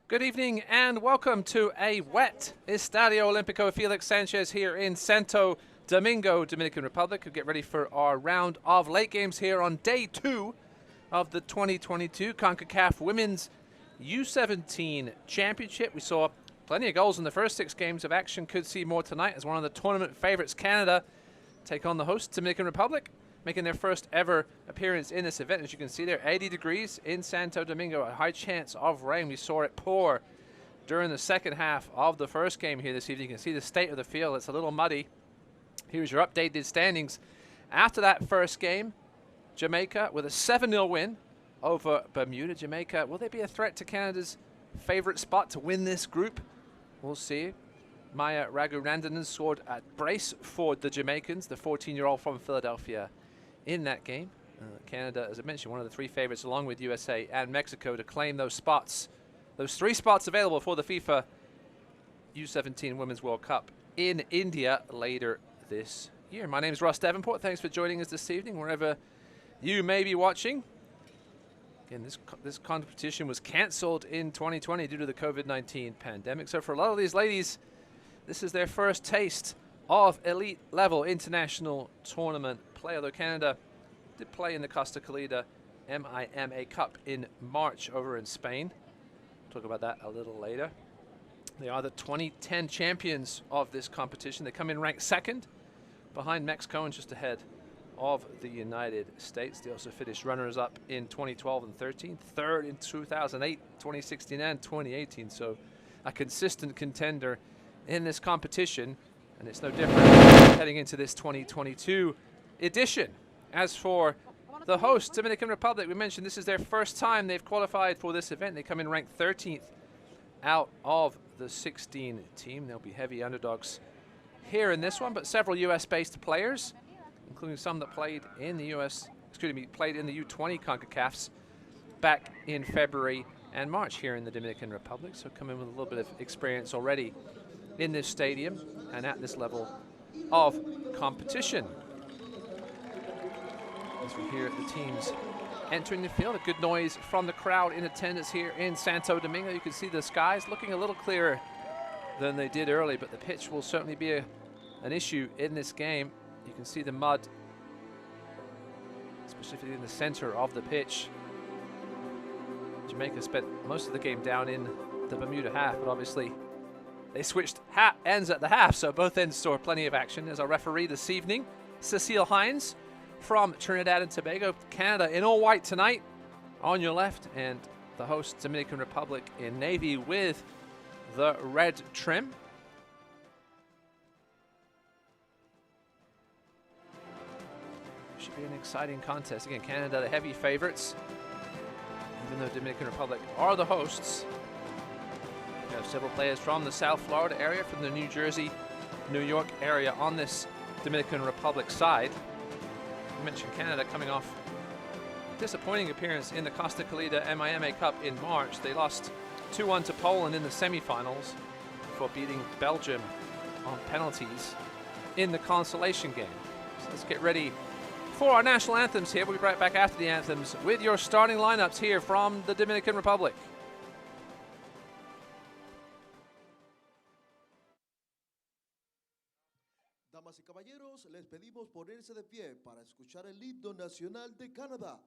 Good evening and welcome to a wet Estadio Olímpico Felix Sanchez here in Santo Domingo, Dominican Republic. We'll get ready for our round of late games here on day 2 of the 2022 Concacaf Women's U-17 Championship. We saw plenty of goals in the first 6 games of action. Could see more tonight as one of the tournament favorites, Canada, take on the host, Dominican Republic, making their first ever appearance in this event. As you can see there, 80 degrees in Santo Domingo, a high chance of rain. We saw it pour during the second half of the first game here this evening. You can see the state of the field. It's a little muddy. Here's your updated standings. After that first game, Jamaica with a 7-0 win over Bermuda. Jamaica, will they be a threat to Canada's favorite spot to win this group? We'll see. Maya Raghunandanan scored a brace for the Jamaicans, the 14-year-old from Philadelphia, in that game. Canada, as I mentioned, one of the 3 favorites along with USA and Mexico to claim those spots, those 3 spots available for the FIFA U-17 Women's World Cup in India later this year. My name is Ross Davenport. Thanks for joining us this evening, wherever you may be watching. Again, this competition was cancelled in 2020 due to the COVID-19 pandemic. So for a lot of these ladies, this is their first taste of elite level international tournament play, although Canada did play in the Costa Calida MIMA Cup in March over in Spain. We'll talk about that a little later. They are the 2010 champions of this competition. They come in ranked 2nd behind Mexico and just ahead of the United States. They also finished runners-up in 2012 and 13, 3rd in 2008, 2016, and 2018. So a consistent contender in this competition, and it's no different heading into this 2022 edition. As for the host, Dominican Republic, we mentioned this is their first time they've qualified for this event. They come in ranked 13th out of the 16 team. They'll be heavy underdogs here in this one, but several US-based players, including some that played in the played in the U20 CONCACAFs back in February and March here in the Dominican Republic. So come in with a little bit of experience already in this stadium and at this level of competition. As we hear the teams entering the field, a good noise from the crowd in attendance here in Santo Domingo. You can see the skies looking a little clearer than they did early, but the pitch will certainly be an issue in this game. You can see the mud, specifically in the center of the pitch. Jamaica spent most of the game down in the Bermuda half, but obviously they switched ends at the half, so both ends saw plenty of action. As our referee this evening, Cecile Hines from Trinidad and Tobago. Canada in all white tonight on your left, and the host Dominican Republic in navy with the red trim. Should be an exciting contest. Again, Canada the heavy favorites, even though Dominican Republic are the hosts. We have several players from the South Florida area, from the New Jersey, New York area on this Dominican Republic side. I mentioned Canada coming off a disappointing appearance in the Costa Calida MIMA Cup in March. They lost 2-1 to Poland in the semifinals before beating Belgium on penalties in the consolation game. So let's get ready for our national anthems here. We'll be right back after the anthems with your starting lineups here from the Dominican Republic. Damas y caballeros, les pedimos ponerse de pie para escuchar el himno nacional de Canadá.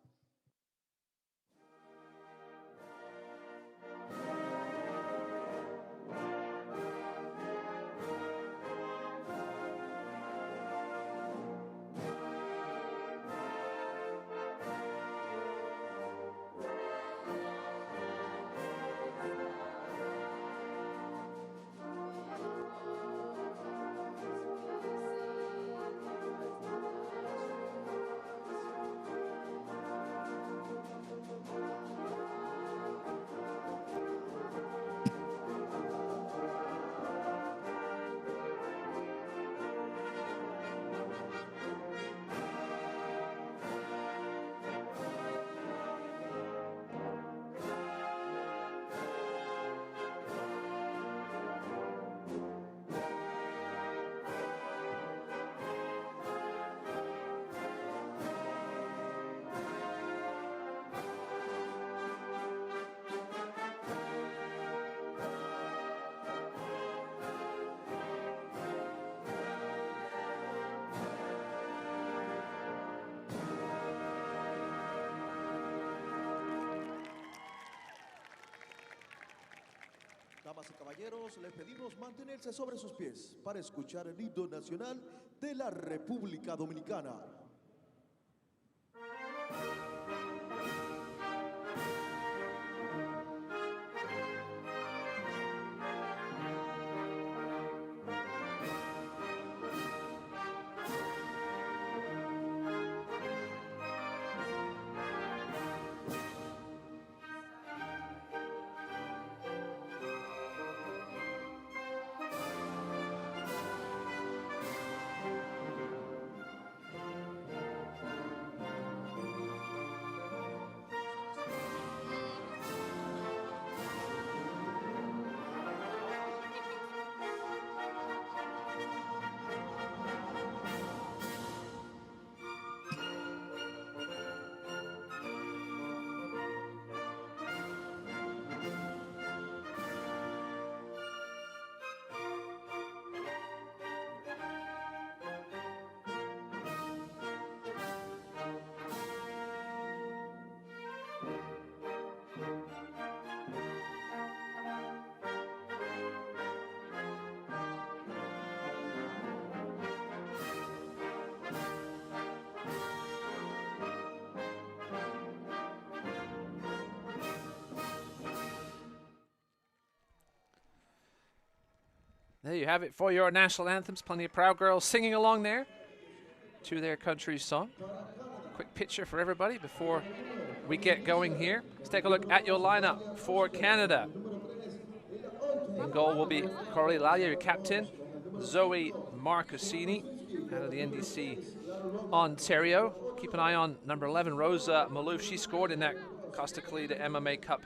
Damas y caballeros, les pedimos mantenerse sobre sus pies para escuchar el himno nacional de la República Dominicana. There you have it for your national anthems. Plenty of proud girls singing along there to their country's song. Quick picture for everybody before we get going here. Let's take a look at your lineup for Canada. In goal will be Coralie Lallier, your captain. Zoe Marcassini out of the NDC Ontario. Keep an eye on number 11, Rosa Malouf. She scored in that Costa Calida MMA Cup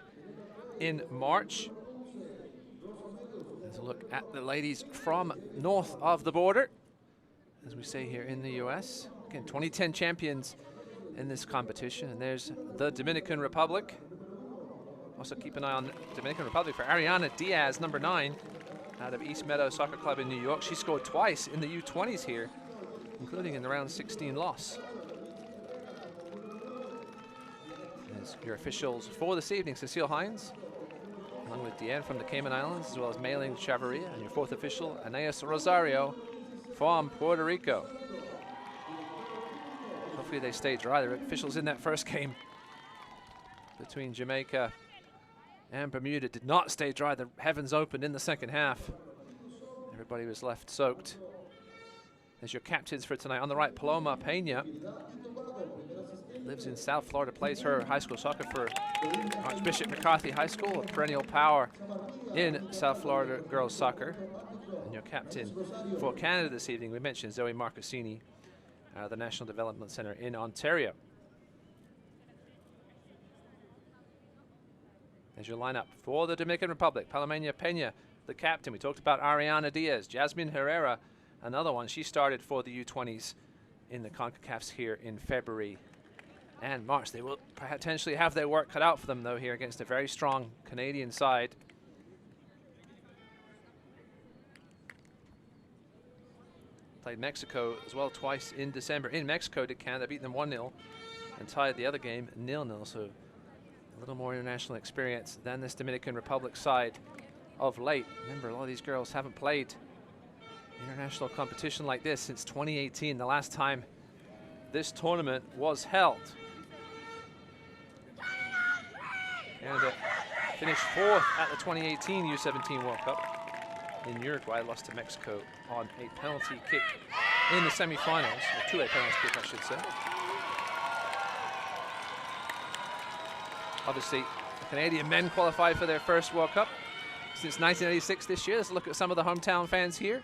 in March. Let's look at the ladies from north of the border, as we say here in the U.S. Again, 2010 champions in this competition. And there's the Dominican Republic. Also keep an eye on the Dominican Republic for Ariana Diaz, number 9, out of East Meadow Soccer Club in New York. She scored twice in the U20s here, including in the round 16 loss. There's your officials for this evening, Cecile Hines, along with Deanne from the Cayman Islands, as well as Mailing Chavarria, and your fourth official, Aeneas Rosario from Puerto Rico. Hopefully they stay dry. The officials in that first game between Jamaica and Bermuda did not stay dry. The heavens opened in the second half. Everybody was left soaked. There's your captains for tonight. On the right, Paloma Pena. Lives in South Florida, plays her high school soccer for Archbishop McCarthy High School, a perennial power in South Florida girls soccer. And your captain for Canada this evening, we mentioned Zoe Marcassini, the National Development Center in Ontario. There's your lineup for the Dominican Republic. Palomena Pena, the captain. We talked about Ariana Diaz. Jasmine Herrera, another one. She started for the U20s in the Concacafs here in February and March. They will potentially have their work cut out for them, though, here against a very strong Canadian side. Played Mexico as well twice in December. In Mexico, did Canada beat them 1-0 and tied the other game 0-0. So a little more international experience than this Dominican Republic side of late. Remember, a lot of these girls haven't played international competition like this since 2018, the last time this tournament was held. Canada finished 4th at the 2018 U-17 World Cup in Uruguay, lost to Mexico on a penalty kick in the semifinals, or 2-a penalty kick, I should say. Obviously, the Canadian men qualified for their first World Cup since 1986 this year. Let's look at some of the hometown fans here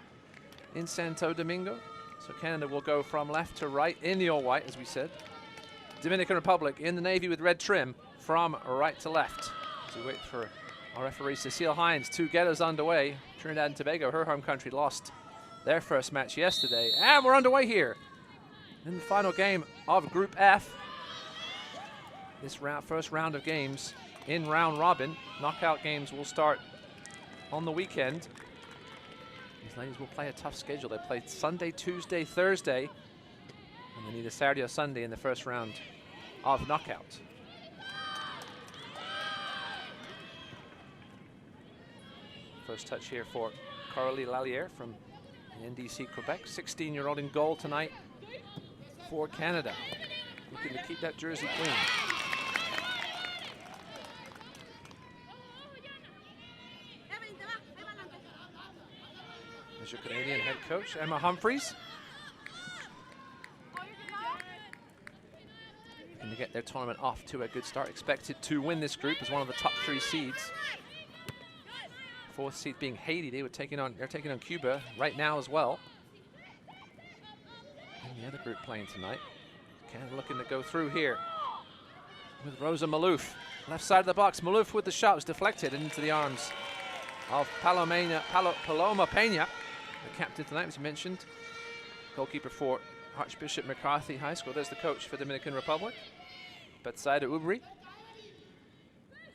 in Santo Domingo. So Canada will go from left to right in the all-white, as we said. Dominican Republic in the navy with red trim from right to left. As we wait for our referee Cecile Hines to get us underway. Trinidad and Tobago, her home country, lost their first match yesterday. And we're underway here in the final game of Group F. This first round of games in round robin. Knockout games will start on the weekend. These ladies will play a tough schedule. They play Sunday, Tuesday, Thursday, and they need a Saturday or Sunday in the first round of knockout. First touch here for Coralie Lallière from NDC Quebec. 16-year-old in goal tonight for Canada. Looking to keep that jersey clean. There's your Canadian head coach, Emma Humphreys. Looking to get their tournament off to a good start. Expected to win this group as one of the top 3 seeds. 4th seed being Haiti. They're taking on Cuba right now as well. And the other group playing tonight. Canada looking to go through here with Rosa Malouf. Left side of the box. Malouf with the shot was deflected into the arms of Paloma Pena, the captain tonight, as you mentioned. Goalkeeper for Archbishop McCarthy High School. There's the coach for Dominican Republic, Betsaida Ubri.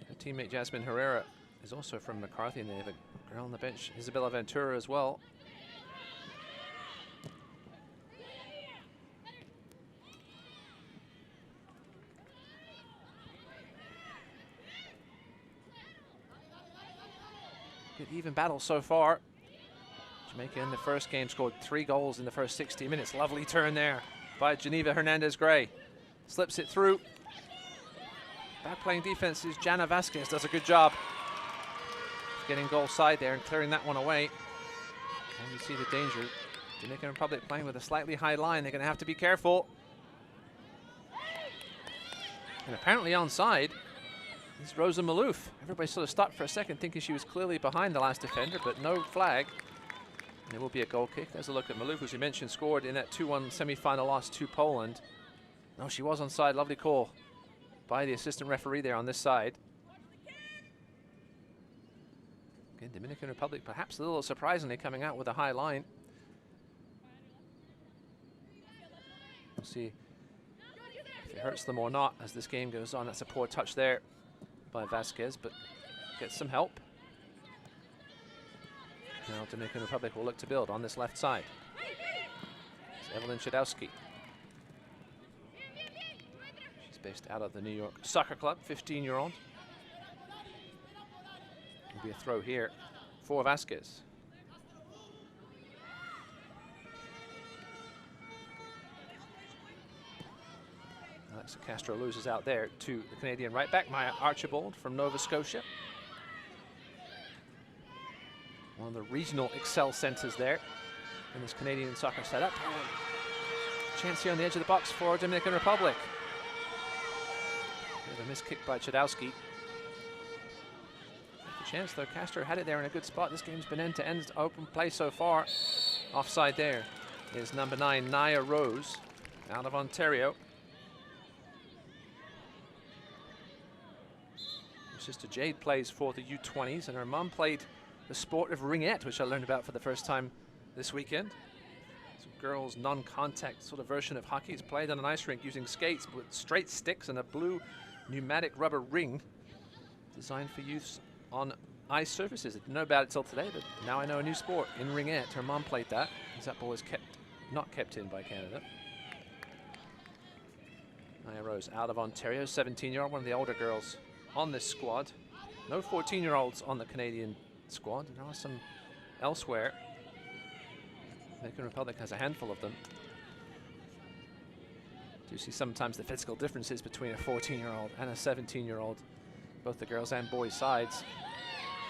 Her teammate Jasmine Herrera is also from McCarthy, and they have a girl on the bench, Isabella Ventura, as well. Good even battle so far. Jamaica in the first game scored 3 goals in the first 60 minutes. Lovely turn there by Geneva Hernandez-Gray. Slips it through. Back playing defense is Jana Vasquez. Does a good job getting goal side there and clearing that one away. And you see the danger. Dominican Republic playing with a slightly high line. They're going to have to be careful. And apparently onside is Rosa Malouf. Everybody sort of stopped for a second thinking she was clearly behind the last defender, but no flag. And it will be a goal kick. There's a look at Malouf, as you mentioned, scored in that 2-1 semi-final loss to Poland. No, she was onside. Lovely call by the assistant referee there on this side. Again, Dominican Republic perhaps a little surprisingly coming out with a high line. We'll see if it hurts them or not as this game goes on. That's a poor touch there by Vasquez, but gets some help. Now Dominican Republic will look to build on this left side. It's Evelyn Chudowski. She's based out of the New York Soccer Club, 15-year-old. Will be a throw here for Vasquez. Alexa Castro loses out there to the Canadian right back, Maya Archibald from Nova Scotia. One of the regional Excel centers there in this Canadian soccer setup. Chance here on the edge of the box for Dominican Republic. Bit of a missed kick by Chudowski. The chance though, Castro had it there in a good spot. This game's been end-to-end open play so far. Offside there is number 9, Nia Rose, out of Ontario. Her sister Jade plays for the U-20s, and her mum played the sport of ringette, which I learned about for the first time this weekend. It's a girls' non-contact sort of version of hockey. It's played on an ice rink using skates with straight sticks and a blue pneumatic rubber ring designed for use on ice surfaces. I didn't know about it till today, but now I know a new sport in ringette. Her mom played that, as that ball is not kept in by Canada. Nia Rose out of Ontario, 17-year-old, one of the older girls on this squad. No 14-year-olds on the Canadian squad. There are some elsewhere. The Dominican Republic has a handful of them. Do you see sometimes the physical differences between a 14-year-old and a 17-year-old? Both the girls and boys' sides.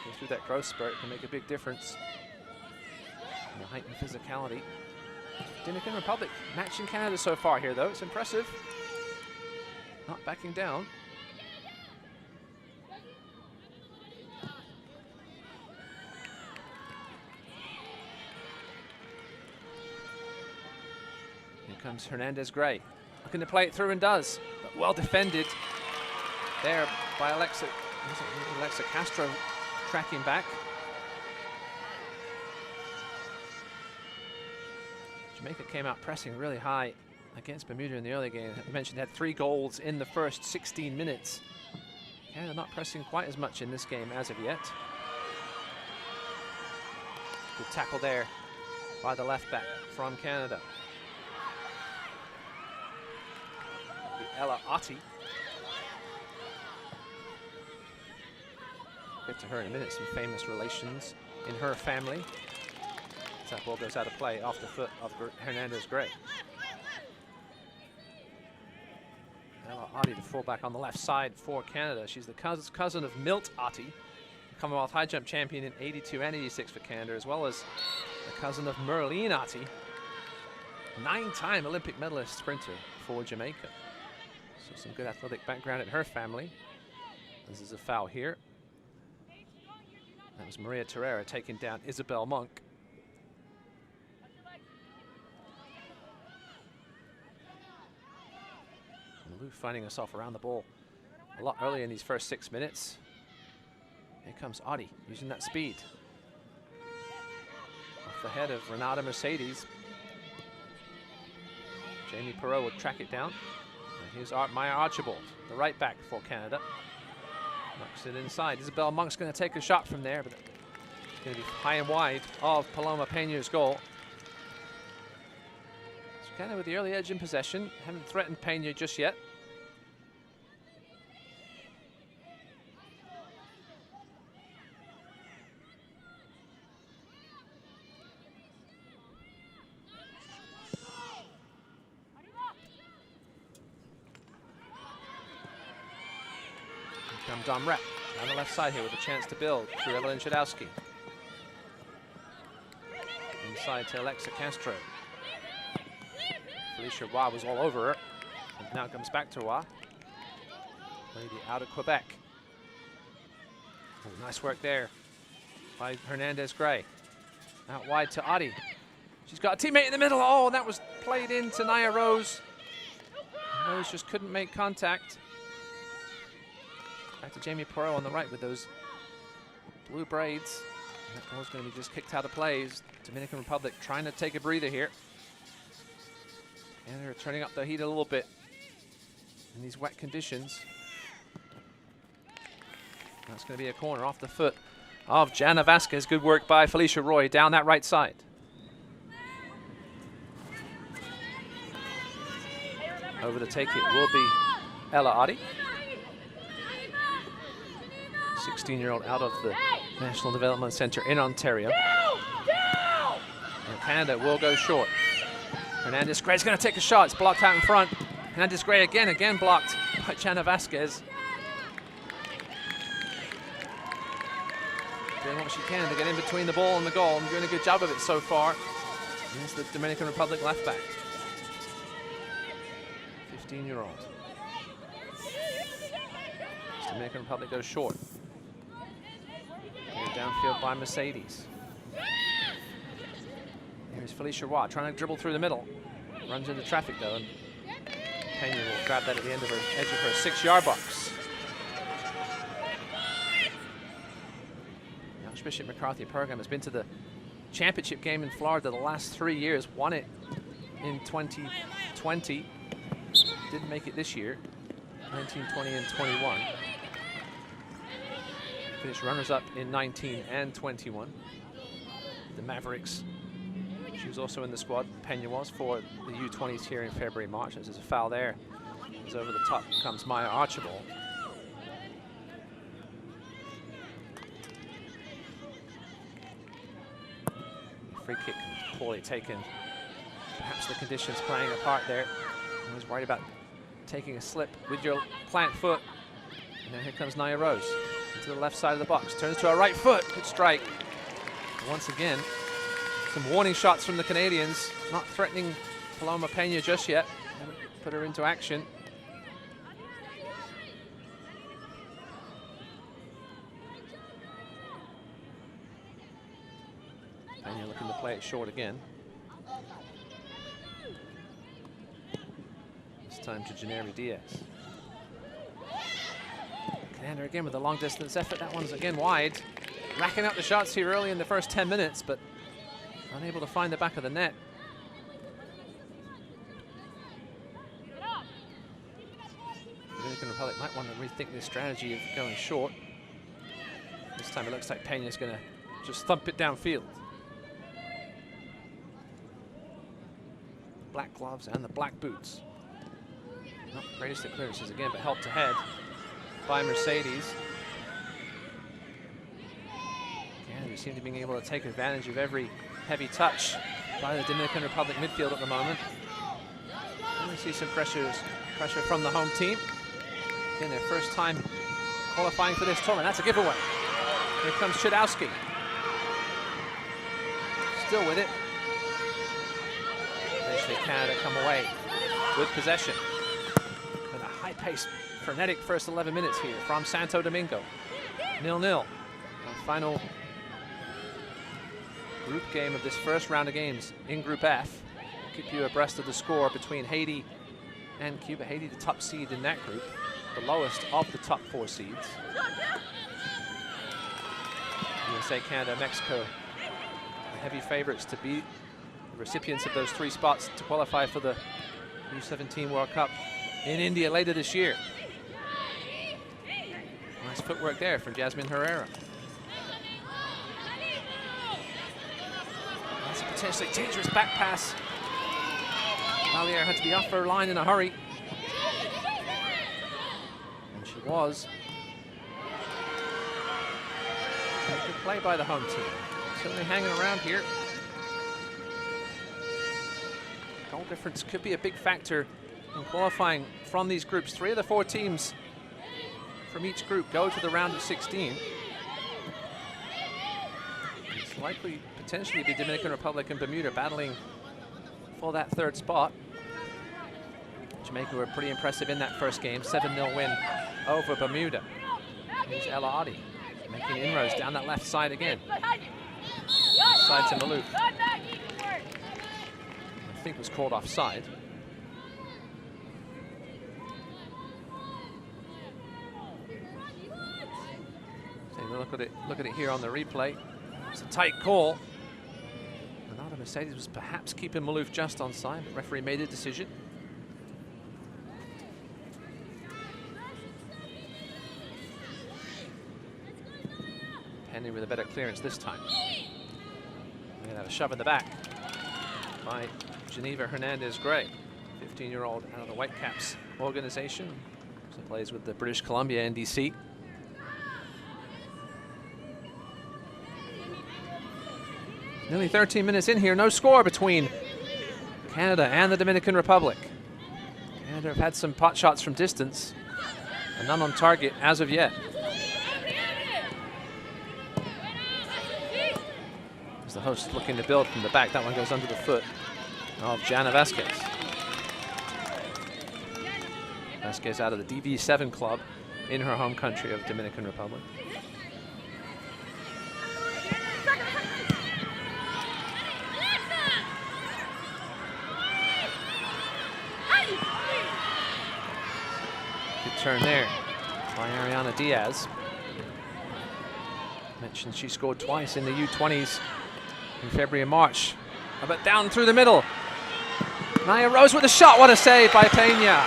Go through that growth spurt can make a big difference. And the heightened physicality. Dominican Republic matching Canada so far here, though. It's impressive. Not backing down. Comes Hernandez-Gray, looking to play it through and does, but well defended there by Alexa Castro tracking back. Jamaica came out pressing really high against Bermuda in the early game. I mentioned they had 3 goals in the first 16 minutes. Canada not pressing quite as much in this game as of yet. Good tackle there by the left back from Canada. Ella Otti. Get to her in a minute, some famous relations in her family. That ball goes out of play off the foot of Hernandez-Gray. Ella Ottey, the fullback on the left side for Canada. She's the cousin of Milt Ottey, Commonwealth high jump champion in 82 and 86 for Canada, as well as the cousin of Merlene Ottey, 9-time Olympic medalist sprinter for Jamaica. So some good athletic background in her family. This is a foul here. That was Maria Terrera taking down Isabel Monk. Lou finding herself around the ball a lot earlier in these first 6 minutes. Here comes Ottey using that speed. Off the head of Renata Mercedes. Jamie Perreault would track it down. And here's Maya Archibald, the right back for Canada. Knocks it inside. Isabel Monk's going to take a shot from there, but it's going to be high and wide of Paloma Peña's goal. So Canada with the early edge in possession. Haven't threatened Peña just yet. Dom Rep on the left side here with a chance to build through Evelyn Shadowski. Inside to Alexa Castro. Felicia Roy was all over her. And now it comes back to Roy. Lady out of Quebec. Oh, nice work there by Hernandez-Gray. Out wide to Ottey. She's got a teammate in the middle. Oh, that was played in to Nia Rose. Rose just couldn't make contact. Back to Jamie Perreault on the right with those blue braids. That ball's going to be just kicked out of play. Dominican Republic trying to take a breather here. And they're turning up the heat a little bit in these wet conditions. That's going to be a corner off the foot of Jana Vasquez. Good work by Felicia Roy down that right side. Over to take it will be Ella Ottey. 16-year-old out of the National Development Center in Ontario. And Canada will go short. Hernandez-Gray's going to take a shot. It's blocked out in front. Hernandez-Gray again blocked by Jana Vasquez. Doing what she can to get in between the ball and the goal, and doing a good job of it so far. Here's the Dominican Republic left back. 15-year-old. Dominican Republic goes short. Downfield by Mercedes. Here's Felicia Roy trying to dribble through the middle. Runs into traffic though, and Peña will grab that at the end of her edge of her 6-yard box. The Archbishop McCarthy program has been to the championship game in Florida the last 3 years. Won it in 2020. Didn't make it this year. 19, 20, and 21. Finished runners-up in 19 and 21. The Mavericks. She was also in the squad, Peña was, for the U20s here in February, March. There's a foul there. As over the top comes Maya Archibald. Free kick poorly taken. Perhaps the conditions playing a part there. I was worried about taking a slip with your plant foot. And then here comes Nia Rose. To the left side of the box, turns to her right foot, good strike. Once again, some warning shots from the Canadians, not threatening Paloma Peña just yet. Haven't put her into action. Peña looking to play it short again. This time to Janeri Diaz. Canada again with a long distance effort. That one's again wide. Racking up the shots here early in the first 10 minutes, but unable to find the back of the net. The Dominican Republic might want to rethink this strategy of going short. This time it looks like Peña's going to just thump it downfield. Black gloves and the black boots. Not the greatest at clearances again, but helped ahead by Mercedes. Canada We seem to be able to take advantage of every heavy touch by the Dominican Republic midfield at the moment. And we see some pressure from the home team. Again, their first time qualifying for this tournament. That's a giveaway. Here comes Chudowski. Still with it. Eventually Canada come away with possession. And a high-paced, frenetic first 11 minutes here from Santo Domingo. 0-0. Our final group game of this first round of games in Group F. I'll keep you abreast of the score between Haiti and Cuba. Haiti, the top seed in that group, the lowest of the top 4 seeds. USA, Canada, Mexico, the heavy favorites to be the recipients of those 3 spots to qualify for the U-17 World Cup in India later this year. Nice footwork there from Jasmine Herrera. That's a potentially dangerous back pass. Valier had to be off her line in a hurry. And she was. Good play by the home team. Certainly hanging around here. Goal difference could be a big factor in qualifying from these groups. 3 of the 4 teams from each group go to the round of 16. It's likely potentially be Dominican Republic and Bermuda battling for that 3rd spot. Jamaica were pretty impressive in that first game, 7-0 win over Bermuda. Here's El Adi making inroads down that left side again. Side to Malou. I think was called offside. Look at it here on the replay. It's a tight call. Renata Mercedes was perhaps keeping Malouf just onside, but referee made a decision. Penny with a better clearance this time. We're gonna have a shove in the back by Geneva Hernandez-Gray, 15-year-old out of the Whitecaps organization. So plays with the British Columbia NDC. Nearly 13 minutes in here, no score between Canada and the Dominican Republic. Canada have had some pot shots from distance, and none on target as of yet. As the host looking to build from the back, that one goes under the foot of Jana Vasquez. Vasquez out of the DV7 club in her home country of Dominican Republic. Good turn there by Ariana Diaz. Mentioned she scored twice in the U20s in February and March. But down through the middle. Naya Rose with a shot. What a save by Pena.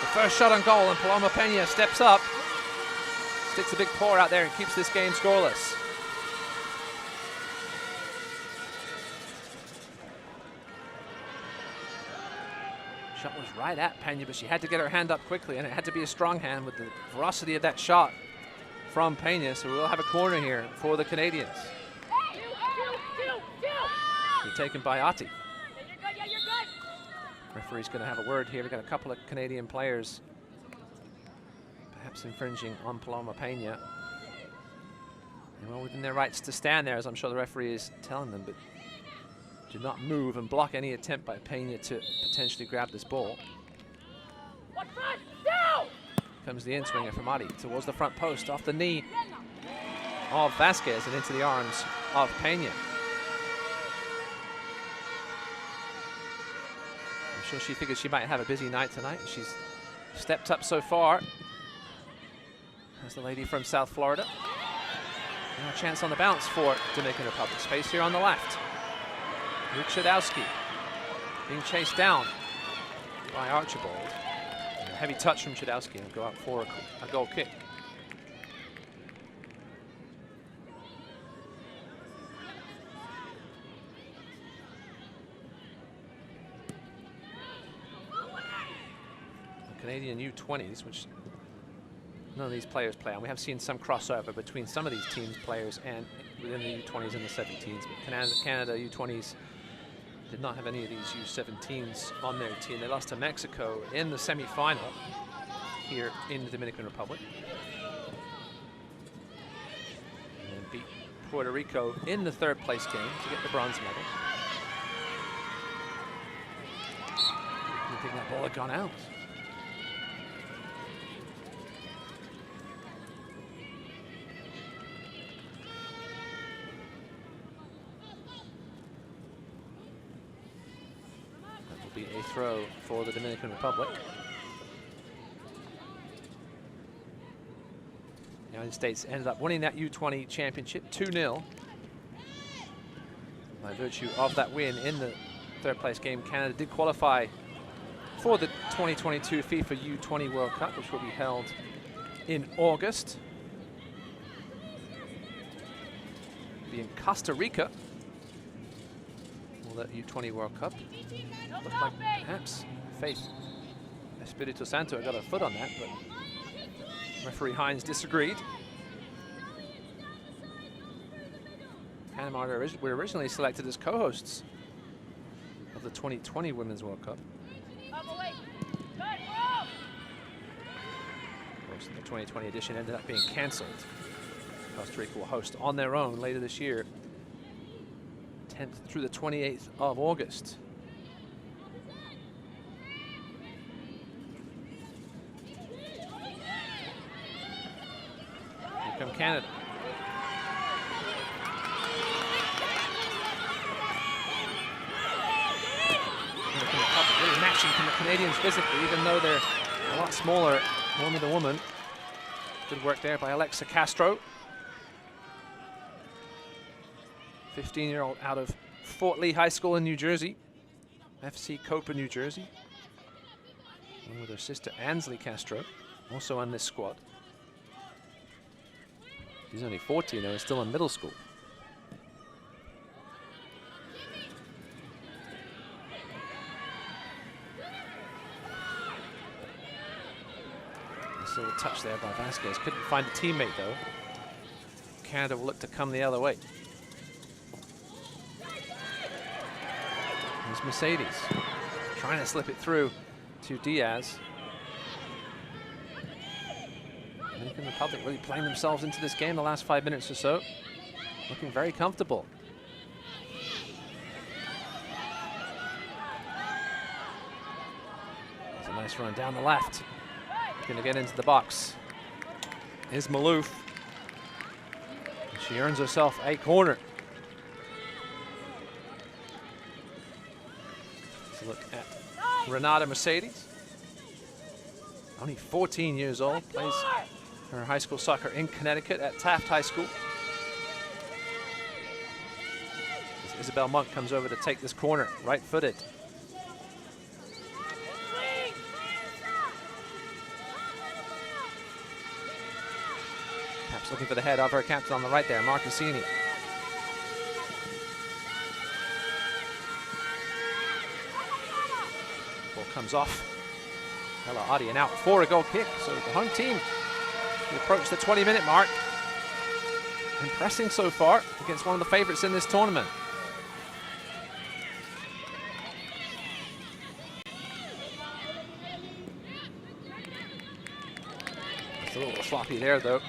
The first shot on goal, and Paloma Pena steps up, sticks a big paw out there and keeps this game scoreless. Shot was right at Pena, but she had to get her hand up quickly, and it had to be a strong hand with the ferocity of that shot from Pena. So we'll have a corner here for the Canadians. Be taken by Ati. Referee's going to have a word here. We've got a couple of Canadian players perhaps infringing on Paloma Pena. They're well within their rights to stand there, as I'm sure the referee is telling them, but do not move and block any attempt by Pena to potentially grab this ball. Comes the in-swinger from Adi towards the front post, off the knee of Vasquez and into the arms of Pena. I'm sure she figures she might have a busy night tonight. She's stepped up so far. That's the lady from South Florida. Now a chance on the bounce for Dominican Republic. Space here on the left. Chudowski being chased down by Archibald. And a heavy touch from Chudowski and go out for a goal kick. The Canadian U20s, which none of these players play on. We have seen some crossover between some of these teams' players and within the U20s and the 17s. But Canada U20s did not have any of these U17s on their team. They lost to Mexico in the semi-final here in the Dominican Republic. And then beat Puerto Rico in the third place game to get the bronze medal. I think that ball had gone out. That will be a throw for the Dominican Republic. The United States ended up winning that U20 championship 2-0. By virtue of that win in the third place game, Canada did qualify for the 2022 FIFA U20 World Cup, which will be held in August. Be in Costa Rica. Well, that U20 World Cup looked like perhaps Faith Espiritu Santo got a foot on that, but referee Hines disagreed. Panama were originally selected as co-hosts of the 2020 Women's World Cup. Of course, the 2020 edition ended up being cancelled. Costa Rica will host on their own later this year, 10th through the 28th of August. Here come Canada. Really matching from the Canadians physically, even though they're a lot smaller, woman to woman. Good work there by Alexa Castro. 15-year-old out of Fort Lee High School in New Jersey, FC Copa, New Jersey. Along with her sister Ansley Castro, also on this squad. She's only 14 though, is still in middle school. Nice little touch there by Vasquez. Couldn't find a teammate though. Canada will look to come the other way. There's Mercedes trying to slip it through to Diaz. Dominican Republic really playing themselves into this game the last 5 minutes or so. Looking very comfortable. There's a nice run down the left. Going to get into the box is Malouf. And she earns herself a corner. Let's look at Renata Mercedes. Only 14 years old, plays her high school soccer in Connecticut at Taft High School. As Isabel Monk comes over to take this corner, right-footed. Perhaps looking for the head of her captain on the right there, Marcassini. Ball comes off. Ella Adi and out for a goal kick. So the home team approach the 20-minute mark. Impressing so far against one of the favorites in this tournament. It's a little sloppy there though.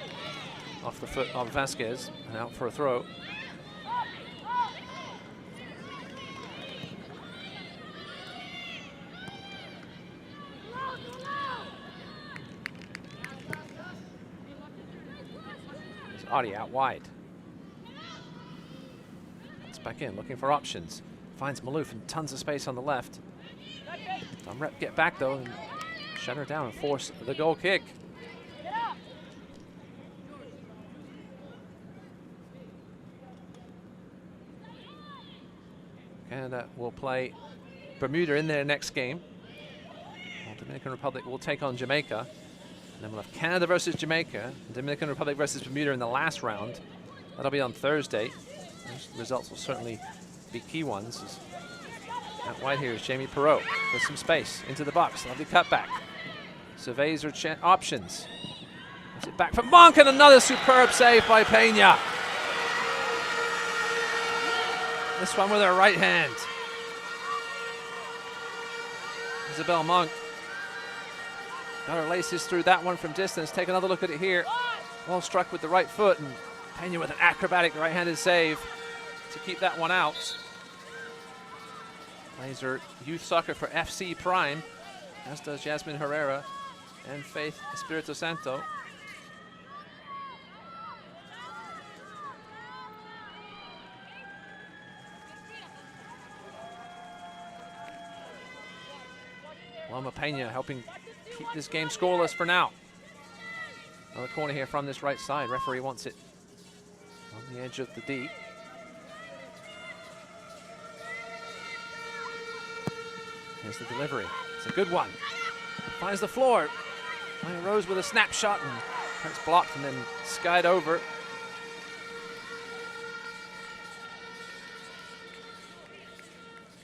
Off the foot of Vasquez and out for a throw. Adi out wide. It's back in, looking for options. Finds Malouf and tons of space on the left. Some rep get back though and shut her down and force the goal kick. Canada will play Bermuda in their next game. Well, Dominican Republic will take on Jamaica. And then we'll have Canada versus Jamaica, Dominican Republic versus Bermuda in the last round. That'll be on Thursday. Those results will certainly be key ones. Out wide here is Jamie Perreault with some space into the box. Lovely cutback. Surveys her options. Gives it back for Monk, and another superb save by Pena. This one with her right hand. Isabel Monk got her laces through that one from distance. Take another look at it here. Well struck with the right foot, and Pena with an acrobatic right-handed save to keep that one out. Plays her youth soccer for FC Prime, as does Jasmine Herrera and Faith Espirito Santo. Paloma Pena helping keep this game scoreless for now. Another corner here from this right side. Referee wants it on the edge of the D. Here's the delivery. It's a good one. Finds the floor. Maya Rose with a snapshot, and it's blocked and then skied over.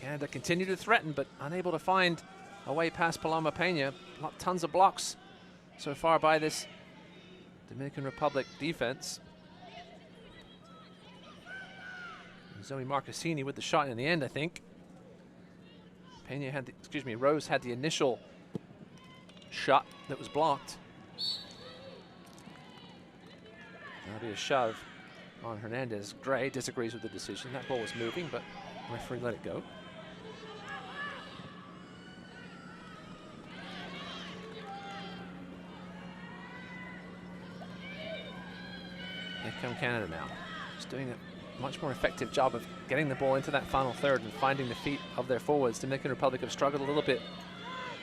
Canada continue to threaten, but unable to find a way past Paloma Pena. Tons of blocks so far by this Dominican Republic defense. Zoe Marcassini with the shot in the end, I think. Pena had the, Rose had the initial shot that was blocked. That'll be a shove on Hernandez. Gray disagrees with the decision. That ball was moving, but the referee let it go. Here come Canada now. Just doing a much more effective job of getting the ball into that final third and finding the feet of their forwards. Dominican Republic have struggled a little bit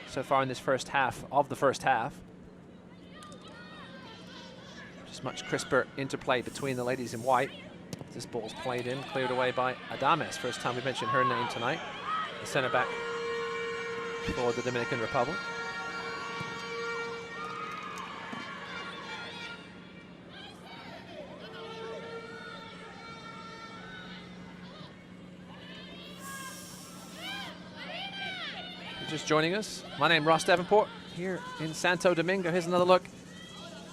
so far in this first half of the first half. Just much crisper interplay between the ladies in white. This ball's played in, cleared away by Adames. First time we mentioned her name tonight. The center back for the Dominican Republic. Just joining us, my name is Ross Davenport here in Santo Domingo. Here's another look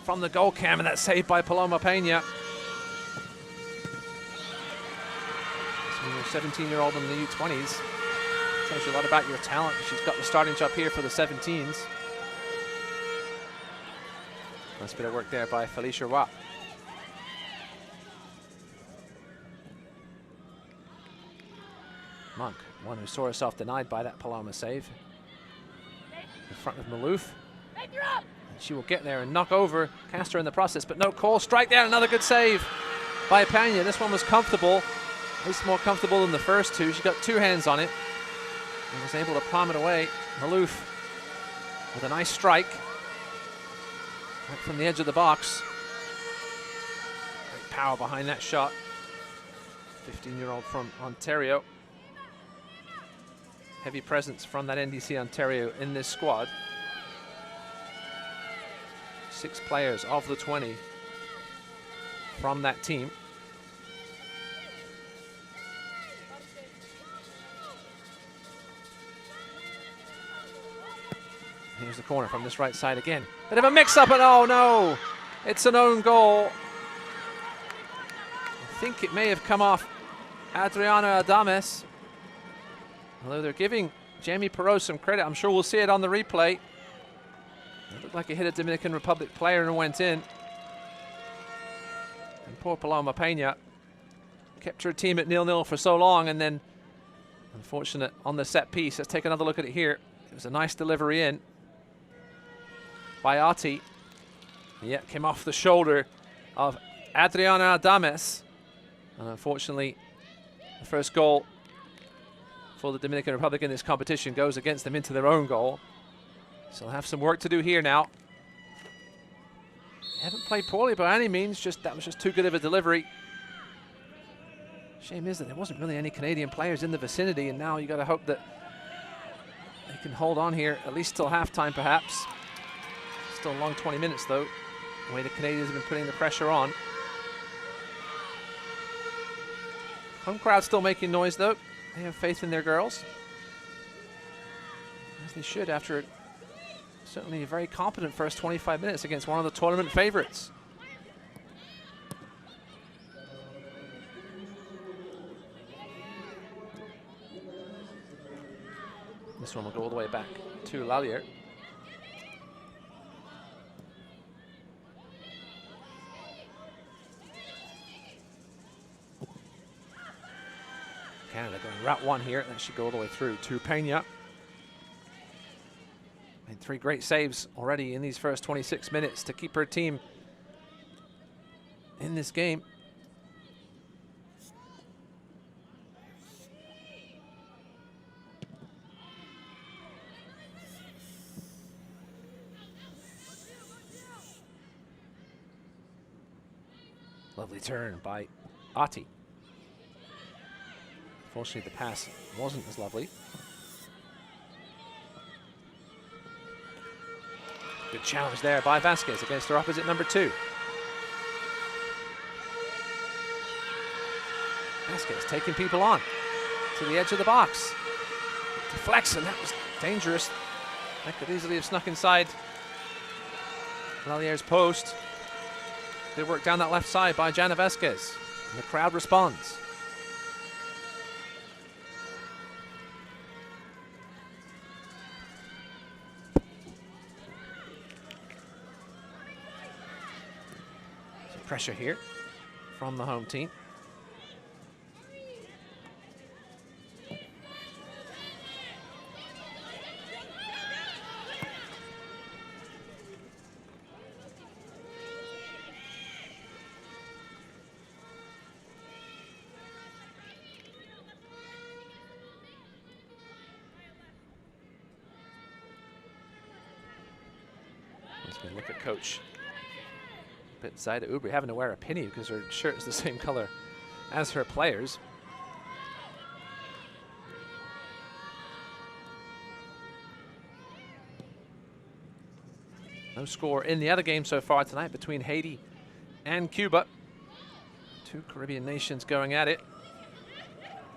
from the goal cam, and that's saved by Paloma Pena. So you're a 17-year-old in the U20s. Tells you a lot about your talent. She's got the starting job here for the 17s. Nice bit of work there by Felicia Roy. Monk, one who saw herself denied by that Paloma save. In front of Maloof. She will get there and knock over Castro in the process, but no call. Strike there, another good save by Pena. This one was comfortable, at least more comfortable than the first two. She got two hands on it and was able to palm it away. Maloof with a nice strike right from the edge of the box. Great power behind that shot. 15-year-old from Ontario. Heavy presence from that NDC Ontario in this squad. 6 players of the 20 from that team. Here's the corner from this right side again. Bit of a mix-up, and oh no! It's an own goal. I think it may have come off Adriana Adames. Although they're giving Jamie Perot some credit. I'm sure we'll see it on the replay. It looked like it hit a Dominican Republic player and went in. And poor Paloma Pena kept her team at 0-0 for so long, and then unfortunate on the set piece. Let's take another look at it here. It was a nice delivery in by Ati. Yeah, came off the shoulder of Adriana Adames. And unfortunately, the first goal for the Dominican Republic in this competition goes against them into their own goal. So they'll have some work to do here now. They haven't played poorly by any means, that was just too good of a delivery. Shame is that there wasn't really any Canadian players in the vicinity, and now you got to hope that they can hold on here at least till halftime perhaps. Still a long 20 minutes though, the way the Canadians have been putting the pressure on. Home crowd still making noise though. They have faith in their girls, as they should after Certainly a very competent first 25 minutes against one of the tournament favorites. This one will go all the way back to Lallier. Canada going route one here. That should go all the way through to Pena. Made 3 great saves already in these first 26 minutes to keep her team in this game. Lovely turn by Ati. Unfortunately, the pass wasn't as lovely. Good challenge there by Vasquez against her opposite number 2. Vasquez taking people on to the edge of the box. Deflects, and that was dangerous. That could easily have snuck inside Lallier's post. Good work down that left side by Jana Vasquez. And the crowd responds. Some pressure here from the home team. Look at Coach Zaida Ubri having to wear a pinny because her shirt is the same color as her players. No score in the other game so far tonight between Haiti and Cuba. 2 Caribbean nations going at it.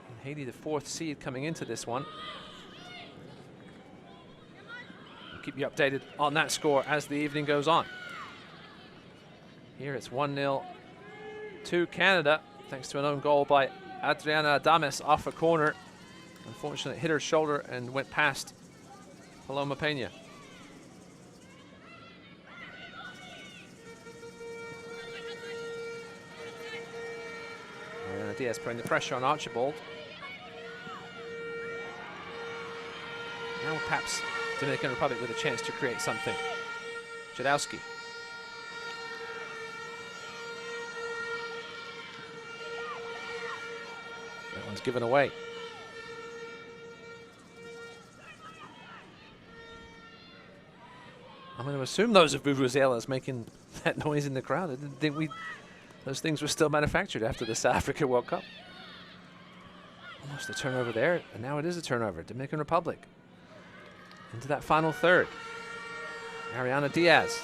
And Haiti, the 4th seed coming into this one. Keep you updated on that score as the evening goes on. Here it's 1-0 to Canada, thanks to an own goal by Adriana Diaz off a corner. Unfortunately, it hit her shoulder and went past Paloma Pena. Ariana Diaz putting the pressure on Archibald. Now perhaps Dominican Republic with a chance to create something. Jadowski. That one's given away. I'm going to assume those are vuvuzelas making that noise in the crowd. I didn't think those things were still manufactured after the South Africa World Cup. Almost a turnover there, and now it is a turnover. Dominican Republic into that final third. Ariana Diaz.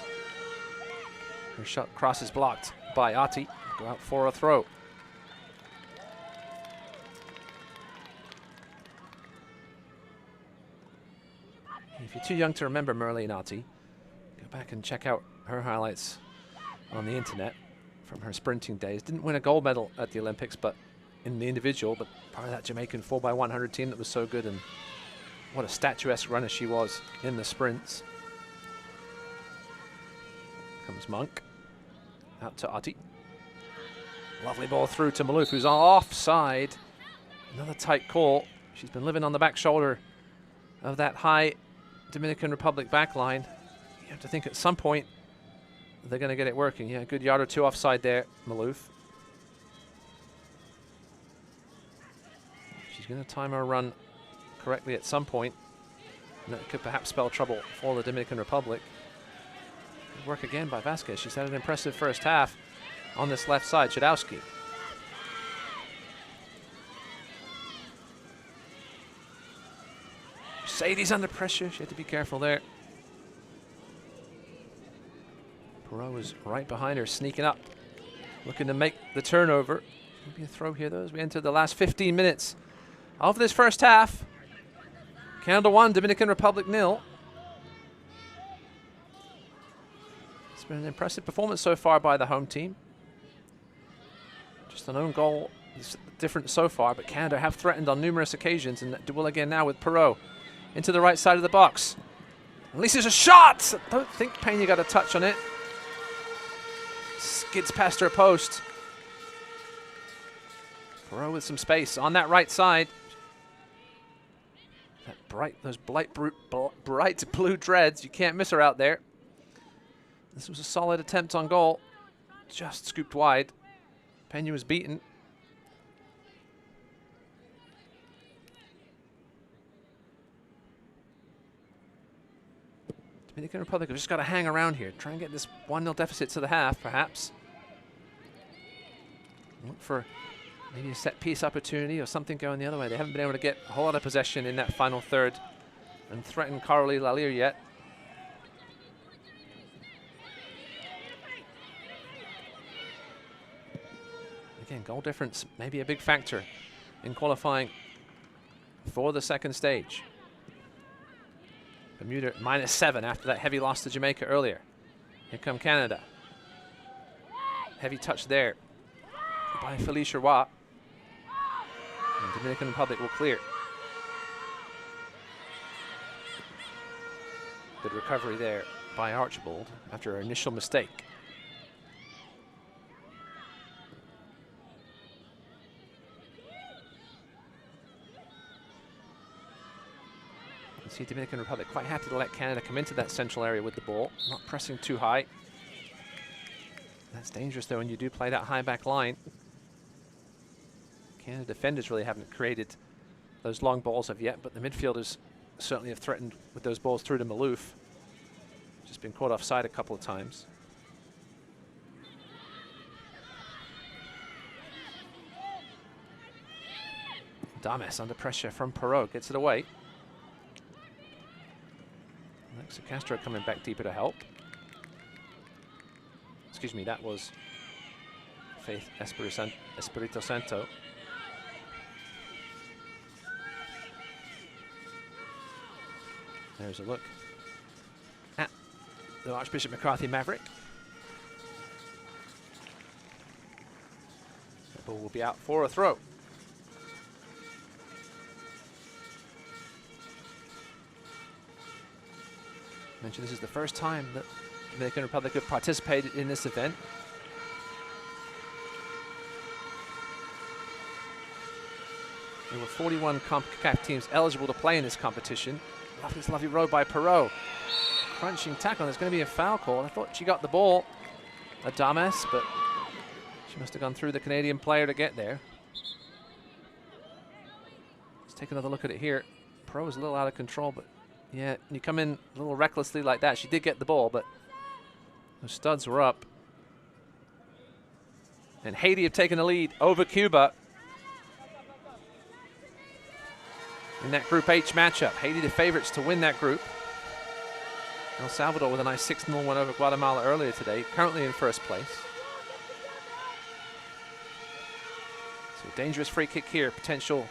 Her shot cross is blocked by Ati. Go out for a throw. If you're too young to remember Merlene Ati, go back and check out her highlights on the internet from her sprinting days. Didn't win a gold medal at the Olympics, but in the individual, but part of that Jamaican 4x100 team that was so good, and what a statuesque runner she was in the sprints. Comes Monk. Out to Ati. Lovely ball through to Malouf, who's offside. Another tight call. She's been living on the back shoulder of that high Dominican Republic back line. You have to think at some point they're going to get it working. Yeah, a good yard or 2 offside there, Malouf. She's going to time her run correctly at some point, and that could perhaps spell trouble for the Dominican Republic. Good work again by Vasquez. She's had an impressive first half on this left side. Jadowski. Sadie's under pressure. She had to be careful there. Perot was right behind her, sneaking up, looking to make the turnover. Maybe a throw here, though, as we enter the last 15 minutes of this first half. Canada 1, Dominican Republic 0. It's been an impressive performance so far by the home team. Just an own goal is different so far, but Canada have threatened on numerous occasions, and will again now with Perreault into the right side of the box. At least there's a shot! I don't think Pena got a touch on it. Skids past her post. Perreault with some space on that right side. Those bright blue dreads, you can't miss her out there. This was a solid attempt on goal. Just scooped wide. Pena was beaten. Dominican Republic have just got to hang around here. Try and get this 1-0 deficit to the half, perhaps. Look for maybe a set-piece opportunity or something going the other way. They haven't been able to get a whole lot of possession in that final third and threaten Carolee Lalire yet. Again, goal difference may be a big factor in qualifying for the second stage. Bermuda -7 after that heavy loss to Jamaica earlier. Here come Canada. Heavy touch there by Felicia Roy. And Dominican Republic will clear. Good recovery there by Archibald after her initial mistake. You see Dominican Republic quite happy to let Canada come into that central area with the ball, not pressing too high. That's dangerous though when you do play that high back line. Canada defenders really haven't created those long balls of yet, but the midfielders certainly have threatened with those balls through to Maloof. Just been caught offside a couple of times. Dames under pressure from Perreault, gets it away. Alexa Castro coming back deeper to help. Excuse me, that was Faith Espirito Santo. There's a look at the Archbishop McCarthy Maverick. The ball will be out for a throw. I mentioned this is the first time that the Dominican Republic have participated in this event. There were 41 Concacaf teams eligible to play in this competition. Lovely row by Perreault. Crunching tackle, there's going to be a foul call. I thought she got the ball, Dames, but she must have gone through the Canadian player to get there. Let's take another look at it here. Perreault is a little out of control, but yeah, you come in a little recklessly like that. She did get the ball, but the studs were up. And Haiti have taken the lead over Cuba in that Group H matchup. Haiti the favorites to win that group. El Salvador with a nice 6-0 win over Guatemala earlier today, currently in first place. So dangerous free kick here, potential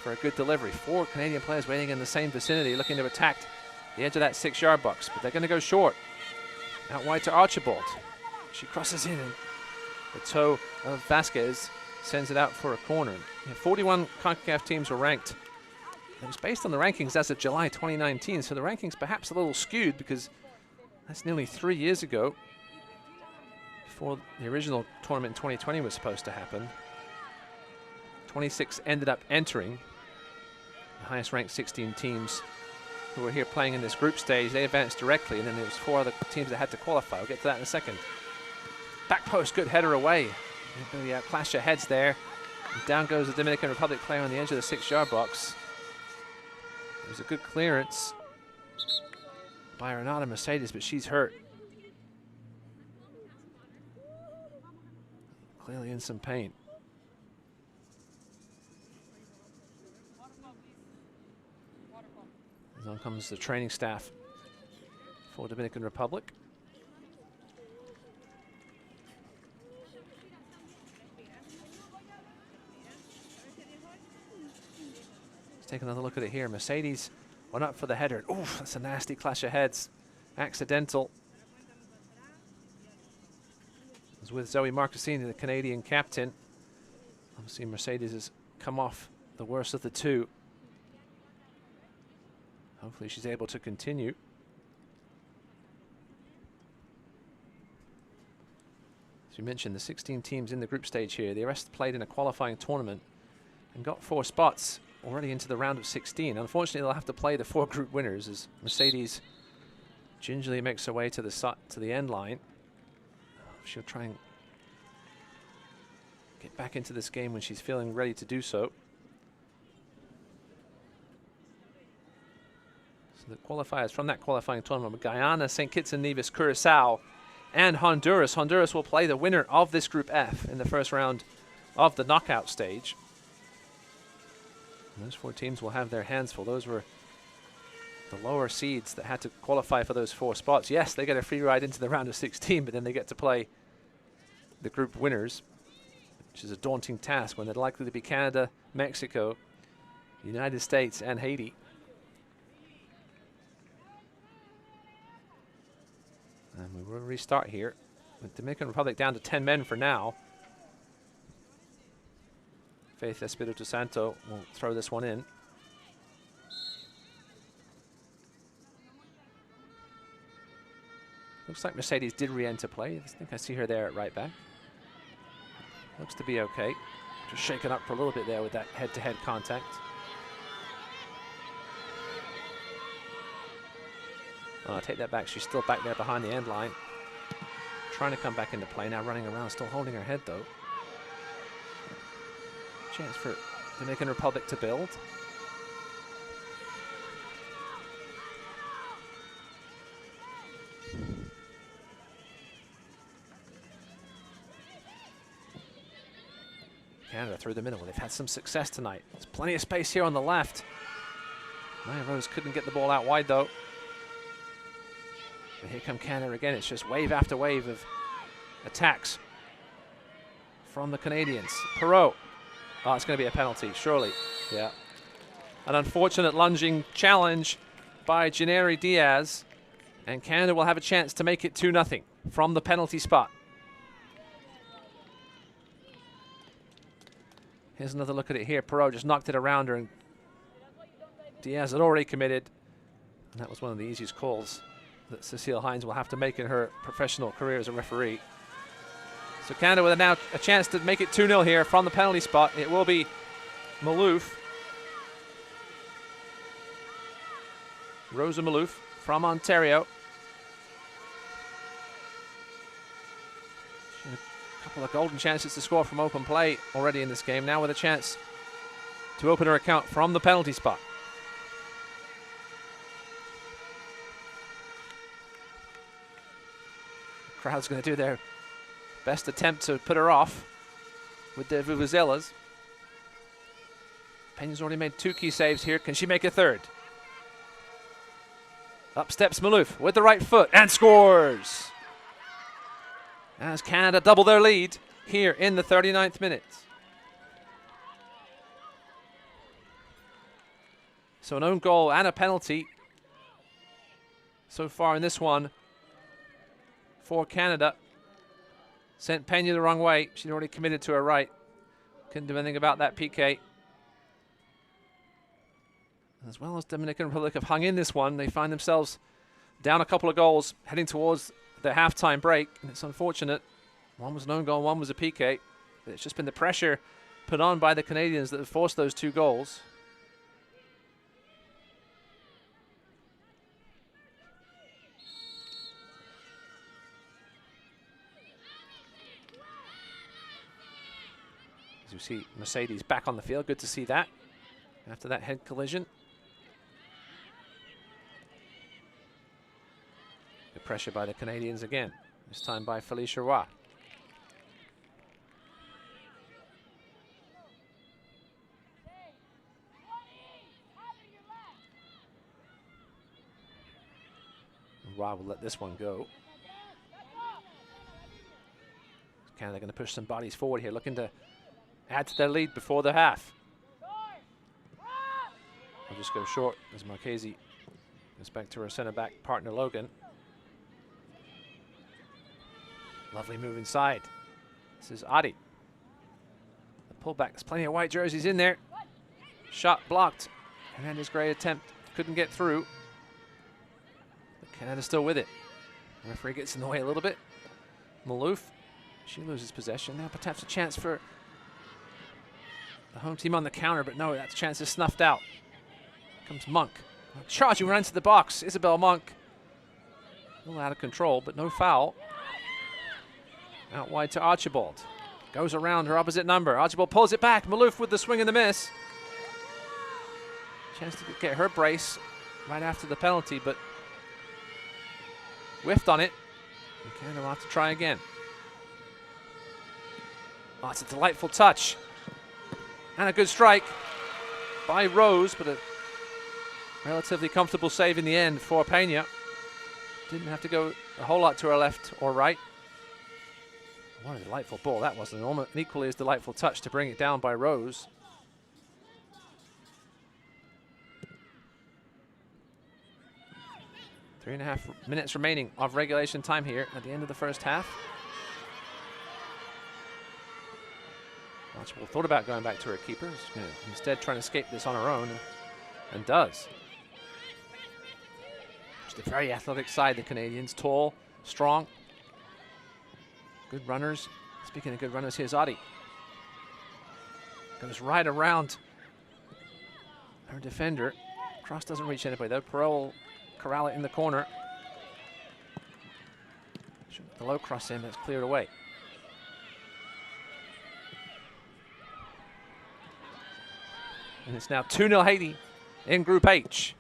for a good delivery. 4 Canadian players waiting in the same vicinity, looking to attack the edge of that 6-yard box, but they're going to go short. Out wide to Archibald. She crosses in, and the toe of Vasquez sends it out for a corner. Yeah, 41 CONCACAF teams were ranked. It was based on the rankings as of July 2019, so the rankings perhaps a little skewed because that's nearly 3 years ago, before the original tournament in 2020 was supposed to happen. 26 ended up entering. The highest ranked 16 teams who were here playing in this group stage, they advanced directly, and then there was 4 other teams that had to qualify. We'll get to that in a second. Back post, good header away. The clash of heads there. And down goes the Dominican Republic player on the edge of the 6-yard box. It was a good clearance by Renata Mercedes, but she's hurt. Clearly in some pain. And on comes the training staff for Dominican Republic. Take another look at it here. Mercedes went up for the header. Oof, that's a nasty clash of heads. Accidental. was with Zoe Marcassini, the Canadian captain. Obviously, Mercedes has come off the worst of the two. Hopefully she's able to continue. As you mentioned, the 16 teams in the group stage here, the rest played in a qualifying tournament and got 4 spots already into the round of 16. Unfortunately, they'll have to play the 4 group winners as Mercedes gingerly makes her way to the end line. She'll try and get back into this game when she's feeling ready to do so. So the qualifiers from that qualifying tournament were Guyana, St. Kitts and Nevis, Curacao, and Honduras. Honduras will play the winner of this Group F in the first round of the knockout stage. And those 4 teams will have their hands full. Those were the lower seeds that had to qualify for those 4 spots. Yes, they get a free ride into the round of 16, but then they get to play the group winners, which is a daunting task when they're likely to be Canada, Mexico, United States, and Haiti. And we will restart here with Dominican Republic down to 10 men for now. Faith Espiritu Santo will throw this one in. Looks like Mercedes did re-enter play. I think I see her there at right back. Looks to be okay. Just shaken up for a little bit there with that head-to-head contact. Oh, I take that back. She's still back there behind the end line. Trying to come back into play now, running around, still holding her head though. Chance for Dominican Republic to build. Canada through the middle. They've had some success tonight. There's plenty of space here on the left. Maya Rose couldn't get the ball out wide though. But here come Canada again. It's just wave after wave of attacks from the Canadians. Perot. Oh, it's going to be a penalty, surely. Yeah. An unfortunate lunging challenge by Janeri Diaz. And Canada will have a chance to make it 2-0 from the penalty spot. Here's another look at it here. Perot just knocked it around her, and Diaz had already committed. And that was one of the easiest calls that Cecile Hines will have to make in her professional career as a referee. So Canada with now a chance to make it 2-0 here from the penalty spot. It will be Malouf. Rosa Malouf from Ontario. She had a couple of golden chances to score from open play already in this game. Now with a chance to open her account from the penalty spot. The crowd's going to do their best attempt to put her off with the vuvuzelas. Peña's already made 2 key saves here. Can she make a third? Up steps Malouf with the right foot and scores. As Canada double their lead here in the 39th minute. So an own goal and a penalty so far in this one for Canada. Sent Peña the wrong way. She'd already committed to her right. Couldn't do anything about that PK. As well as Dominican Republic have hung in this one, they find themselves down a couple of goals, heading towards the halftime break. And it's unfortunate. One was an own goal, one was a PK. But it's just been the pressure put on by the Canadians that have forced those 2 goals. As you see Mercedes back on the field, good to see that after that head collision. The pressure by the Canadians again, this time by Felicia Roy. Roy will let this one go. Canada going to push some bodies forward here, looking to add to their lead before the half. I'll just go short as Marchese goes back to her center back partner Logan. Lovely move inside. This is Adi. The pullback. There's plenty of white jerseys in there. Shot blocked. Hernandez Gray attempt. Couldn't get through. But Canada's still with it. The referee gets in the way a little bit. Maloof. She loses possession. Now perhaps a chance for the home team on the counter, but no, that chance is snuffed out. Comes Monk. Charging right into the box. Isabel Monk. A little out of control, but no foul. Out wide to Archibald. Goes around her opposite number. Archibald pulls it back. Maloof with the swing and the miss. Chance to get her brace right after the penalty, but whiffed on it. And Canada will have to try again. Oh, it's a delightful touch. And a good strike by Rose, but a relatively comfortable save in the end for Pena. Didn't have to go a whole lot to her left or right. What a delightful ball that was. An equally as delightful touch to bring it down by Rose. Three and a half minutes remaining of regulation time here at the end of the first half. Archibald thought about going back to her keeper. Instead trying to escape this on her own, and does. Just a very athletic side, the Canadians. Tall, strong, good runners. Speaking of good runners, here's Adi. Goes right around her defender. Cross doesn't reach anybody though. Perot will corral it in the corner. The low cross in, that's cleared away. And it's now 2-0 Haiti in Group H.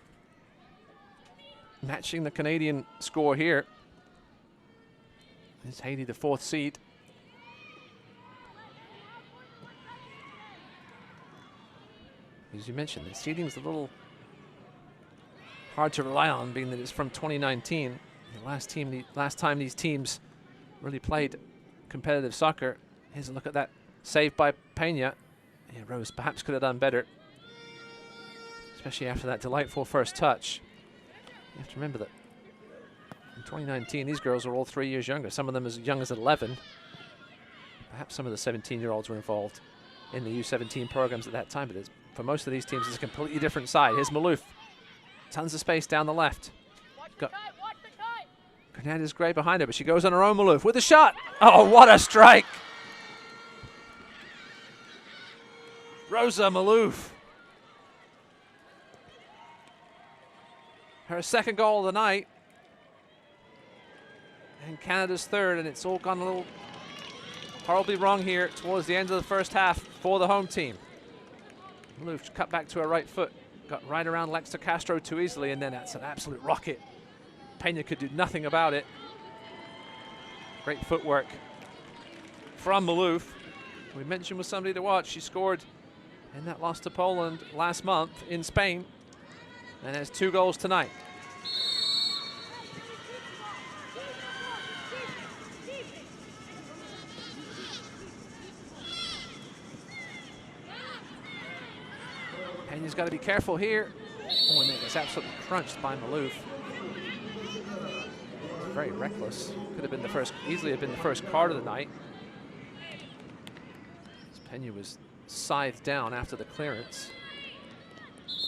Matching the Canadian score here. Is Haiti the 4th seed? As you mentioned, the seeding's a little hard to rely on, being that it's from 2019. The last time these teams really played competitive soccer. Here's a look at that save by Pena. Yeah, Rose perhaps could have done better, especially after that delightful first touch. You have to remember that in 2019, these girls are all 3 years younger, some of them as young as 11. Perhaps some of the 17-year-olds were involved in the U-17 programs at that time, but for most of these teams, it's a completely different side. Here's Maloof. Tons of space down the left. Got Hernandez Gray behind her, but she goes on her own. Maloof with a shot. Oh, what a strike! Rosa Maloof. Her second goal of the night. And Canada's third, and it's all gone a little horribly wrong here towards the end of the first half for the home team. Maloof cut back to her right foot. Got right around Lexter Castro too easily, and then that's an absolute rocket. Pena could do nothing about it. Great footwork from Maloof. We mentioned was somebody to watch. She scored in that loss to Poland last month in Spain, and has 2 goals tonight. Pena's got to be careful here. Oh, and it gets absolutely crunched by Maloof. Very reckless. Could have been the first, easily have been the first card of the night. Pena was scythed down after the clearance.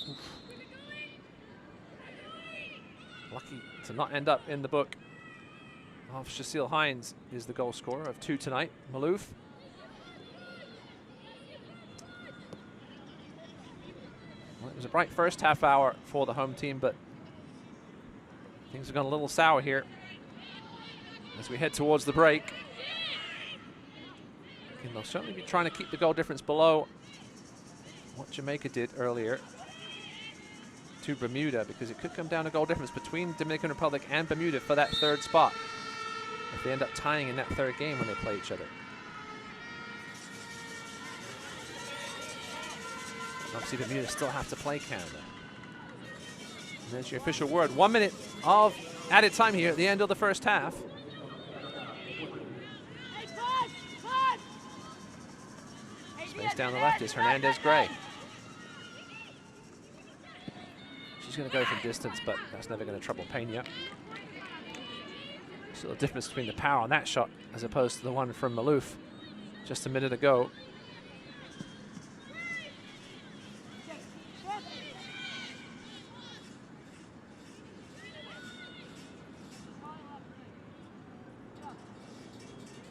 Oof. Lucky to not end up in the book of Cecile Hines is the goal scorer of 2 tonight. Maloof. Well, it was a bright first half hour for the home team, but things have gone a little sour here as we head towards the break. And they'll certainly be trying to keep the goal difference below what Jamaica did earlier to Bermuda, because it could come down to goal difference between Dominican Republic and Bermuda for that 3rd spot if they end up tying in that 3rd game when they play each other. Obviously, Bermuda still have to play Canada. And there's your official word. 1 minute of added time here at the end of the first half. Space down the left is Hernandez Gray. She's going to go from distance, but that's never going to trouble Pena. So the difference between the power on that shot as opposed to the one from Maloof. just a minute ago.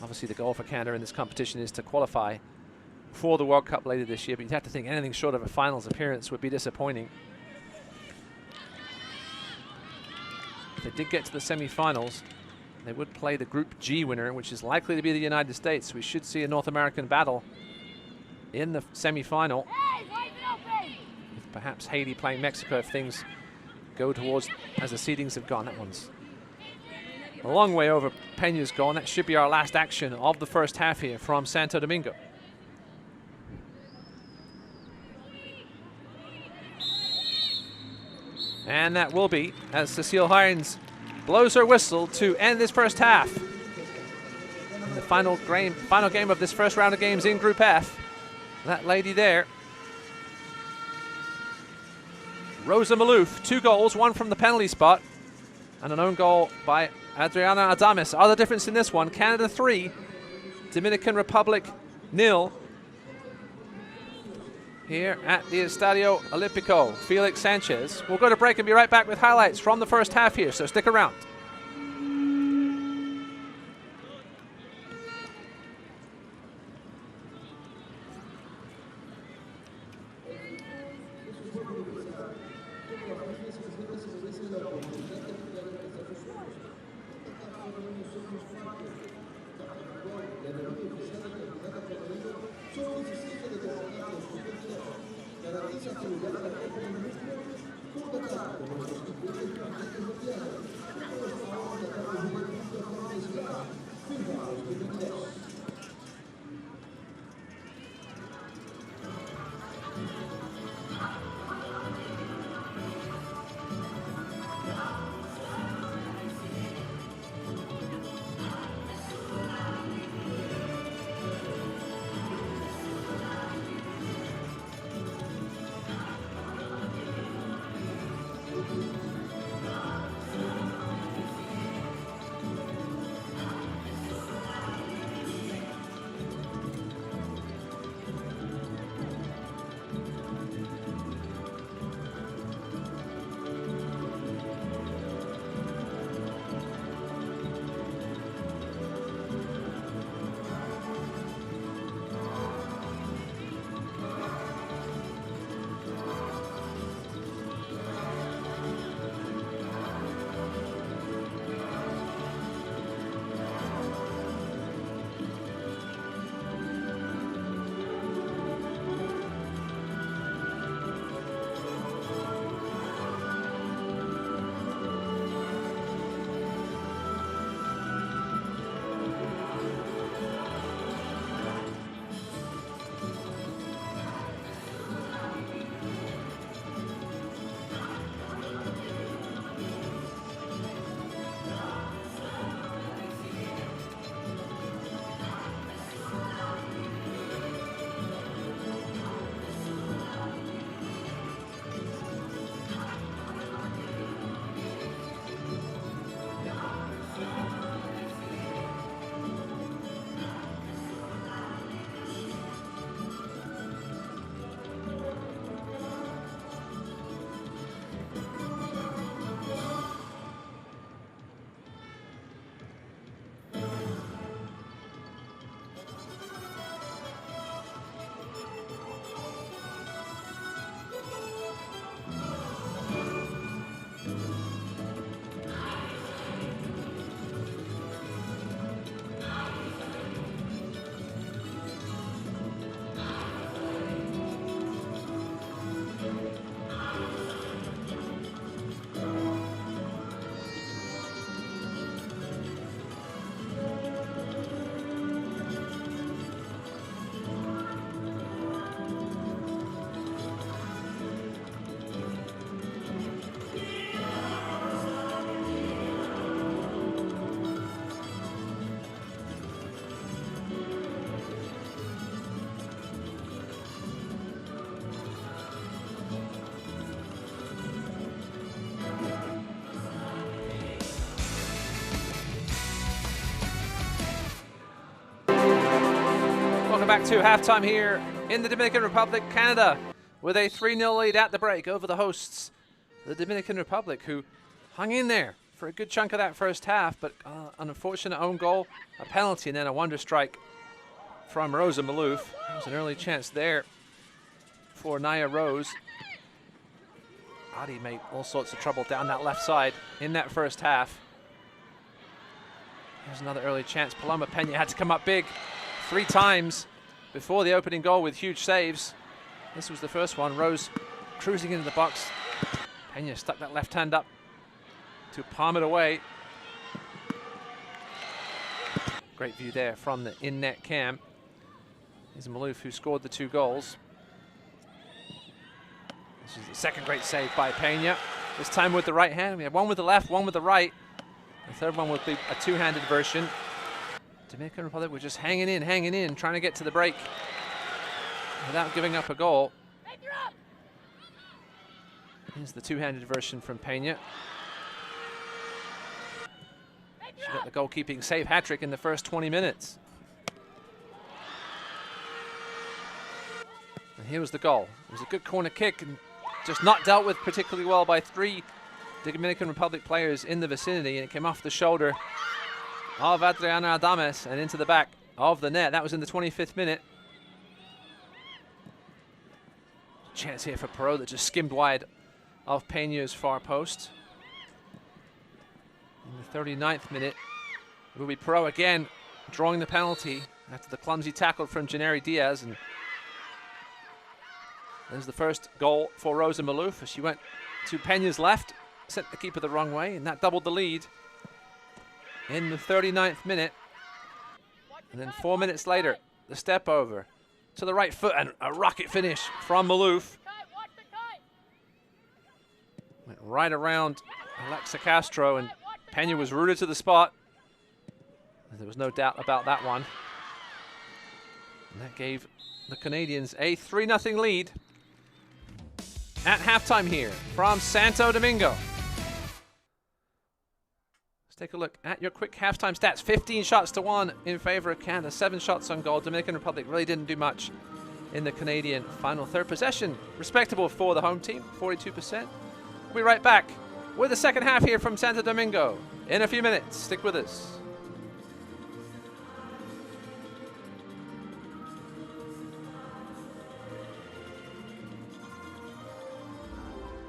Obviously, the goal for Canada in this competition is to qualify for the World Cup later this year, but you'd have to think anything short of a finals appearance would be disappointing. If they did get to the semi-finals, they would play the Group G winner, which is likely to be the United States. We should see a North American battle in the semi-final. With perhaps Haiti playing Mexico if things go towards as the seedings have gone. That one's a long way over Peña's goal, and that should be our last action of the first half here from Santo Domingo. And that will be, as Cecile Hines blows her whistle to end this first half. And the final game of this first round of games in Group F. That lady there, Rosa Malouf, 2 goals, 1 from the penalty spot, and an own goal by Adriana Adames are the difference in this one. Canada 3, Dominican Republic 0. Here at the Estadio Olímpico, Felix Sanchez. We'll go to break and be right back with highlights from the first half here, so stick around. Welcome back to halftime here in the Dominican Republic. Canada with a 3-0 lead at the break over the hosts, the Dominican Republic, who hung in there for a good chunk of that first half, but an unfortunate own goal, a penalty, and then a wonder strike from Rosa Malouf. There was an early chance there for Naya Rose. Adi made all sorts of trouble down that left side in that first half. There's another early chance. Paloma Pena had to come up big 3 times before the opening goal with huge saves. This was the first one. Rose cruising into the box. Pena stuck that left hand up to palm it away. Great view there from the in-net cam. Here's Malouf, who scored the 2 goals. This is the second great save by Pena. This time with the right hand. We have one with the left, one with the right. The third one will be a 2-handed version. Dominican Republic were just hanging in, trying to get to the break without giving up a goal. Here's the 2-handed version from Pena. She got the goalkeeping save hat-trick in the first 20 minutes. And here was the goal. It was a good corner kick and just not dealt with particularly well by 3 Dominican Republic players in the vicinity, and it came off the shoulder of Adriana Diaz and into the back of the net. That was in the 25th minute. Chance here for Perot that just skimmed wide of Pena's far post. In the 39th minute, it will be Perot again drawing the penalty after the clumsy tackle from Janeri Diaz. And there's the first goal for Rosa Malouf as she went to Pena's left, sent the keeper the wrong way, and that doubled the lead in the 39th minute. And then 4 minutes later, the step over to the right foot and a rocket finish from Malouf. Went right around Alexa Castro, and Pena was rooted to the spot. There was no doubt about that one. And that gave the Canadians a 3-0 lead at halftime here from Santo Domingo. Let's take a look at your quick halftime stats. 15 shots to 1 in favor of Canada, 7 shots on goal. Dominican Republic really didn't do much in the Canadian final third. Possession respectable for the home team, 42%. We'll be right back with the second half here from Santo Domingo in a few minutes. Stick with us.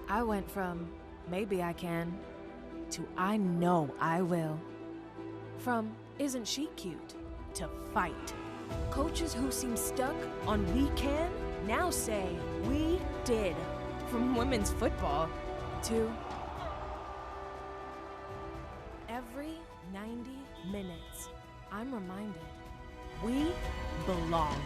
I went from maybe I can to I know I will. From isn't she cute to fight. Coaches who seem stuck on we can now say we did. From women's football to every 90 minutes, I'm reminded we belong.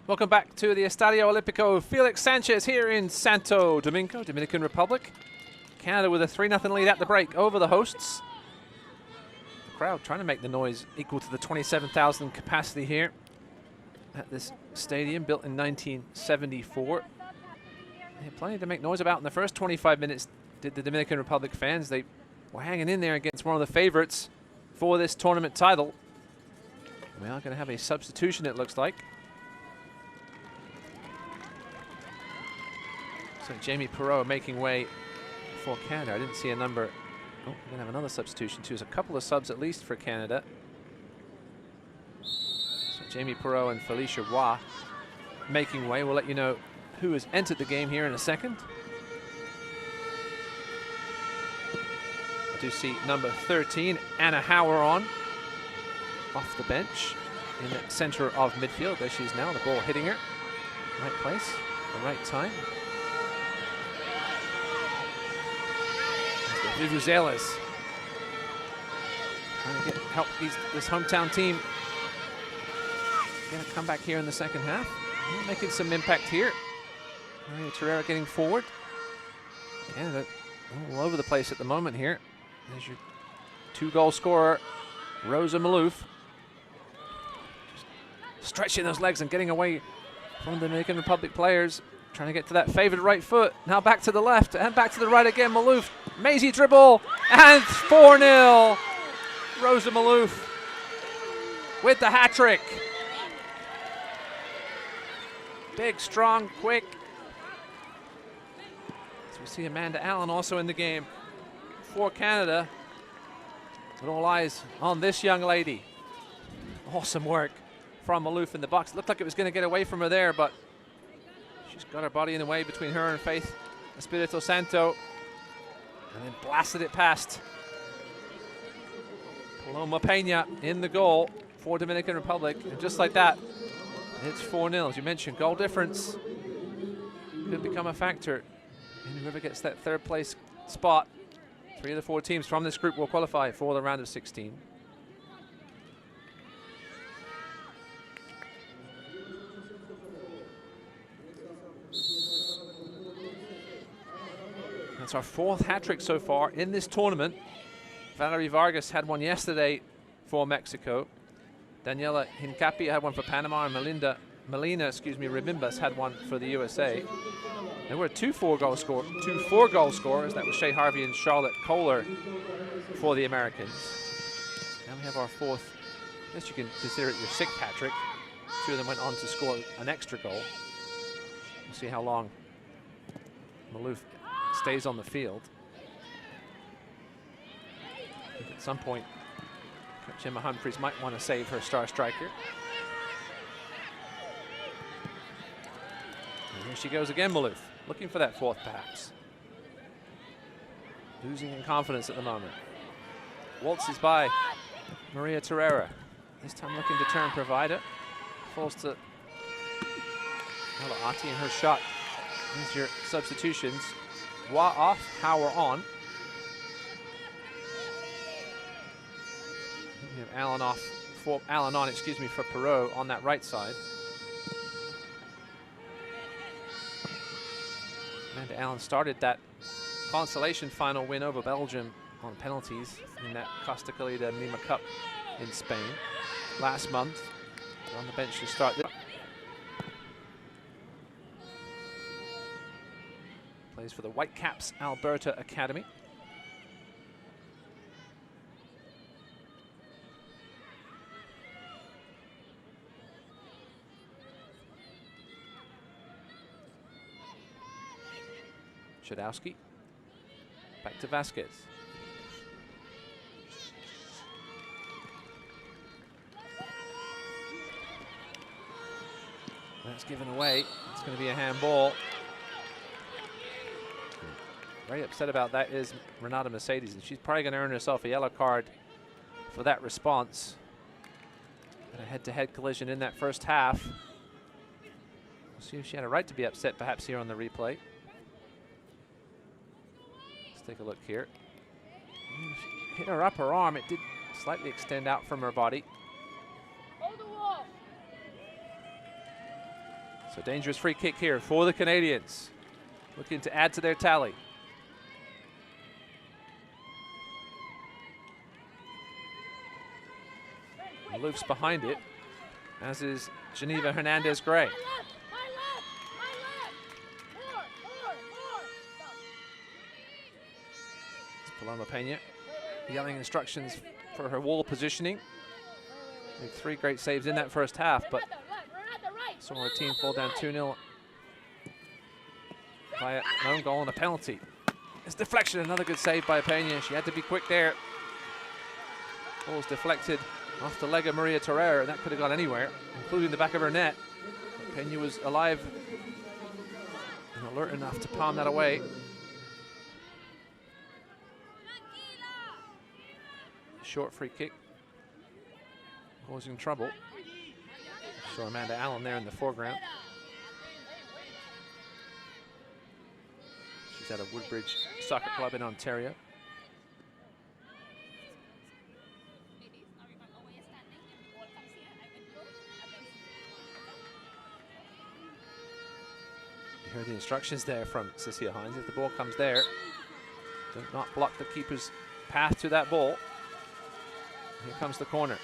Welcome back to the Estadio Olímpico. Felix Sanchez here in Santo Domingo, Dominican Republic. Canada with a 3-0 lead at the break over the hosts. The crowd trying to make the noise equal to the 27,000 capacity here at this stadium, built in 1974. They had plenty to make noise about in the first 25 minutes, did the Dominican Republic fans. They were hanging in there against one of the favorites for this tournament title. We are going to have a substitution, it looks like. So Jamie Perreault making way for Canada. I didn't see a number. Oh, we're going to have another substitution too. There's a couple of subs at least for Canada. So Jamie Perreault and Felicia Roy making way. We'll let you know who has entered the game here in a second. I do see number 13, Anna Hauer on, off the bench in the center of midfield. There she is now, the ball hitting her. Right place, the right time. Vuvuzelas trying to help this hometown team get a comeback here in the second half. Making some impact here. Ariana Diaz getting forward. Canada all over the place at the moment here. There's your 2-goal scorer, Rosa Malouf. Just stretching those legs and getting away from the Dominican Republic players. Trying to get to that favored right foot. Now back to the left and back to the right again. Malouf, mazy dribble, and 4-0. Rosa Malouf with the hat trick. Big, strong, quick. So we see Amanda Allen also in the game for Canada. But all eyes on this young lady. Awesome work from Malouf in the box. Looked like it was going to get away from her there, but she's got her body in the way between her and Faith Espirito Santo, and then blasted it past Paloma Pena in the goal for Dominican Republic. And just like that, it's 4-0. As you mentioned, goal difference could become a factor in whoever gets that third place spot. 3 of the 4 teams from this group will qualify for the round of 16. That's our 4th hat trick so far in this tournament. Valerie Vargas had one yesterday for Mexico. Daniela Hincapi had one for Panama, and Melina Ribimbas had one for the USA. There were two four-goal scorers. That was Shea Harvey and Charlotte Kohler for the Americans. Now we have our 4th. I guess you can consider it your 6th hat trick. 2 of them went on to score an extra goal. We'll see how long Malouf stays on the field. I think at some point, Coach Emma Humphreys might want to save her star striker. And here she goes again, Malouf, looking for that 4th perhaps. Losing in confidence at the moment. Waltzes by Maria Terrera. This time looking to turn provider. Falls to Ati and her shot. Here's your substitutions. Wa off, Hauer on. You have Allen on, for Perreault on that right side. Amanda Allen started that consolation final win over Belgium on penalties in that Costa Calida Mima Cup in Spain last month. On the bench to start this. Plays for the Whitecaps Alberta Academy. Chudowski. Back to Vasquez. That's given away. It's going to be a handball. Very upset about that is Renata Mercedes, and she's probably going to earn herself a yellow card for that response. Had a head-to-head collision in that first half. We'll see if she had a right to be upset perhaps here on the replay. Let's take a look here. She hit her upper arm. It did slightly extend out from her body. So dangerous free kick here for the Canadians, looking to add to their tally. Malouf's behind it, as is Geneva Hernandez-Gray. Paloma Pena yelling instructions for her wall positioning. Made 3 great saves in that first half, but saw her team fall down 2-0 by an own goal and a penalty. It's deflection, another good save by Pena. She had to be quick there. Ball's deflected off the leg of Maria Torreira, and that could have gone anywhere, including the back of her net. But Pena was alive and alert enough to palm that away. Short free kick, causing trouble. So Amanda Allen there in the foreground. She's at a Woodbridge Soccer Club in Ontario. You heard the instructions there from Cecilia Hines. If the ball comes there, do not block the keeper's path to that ball. Here comes the corner.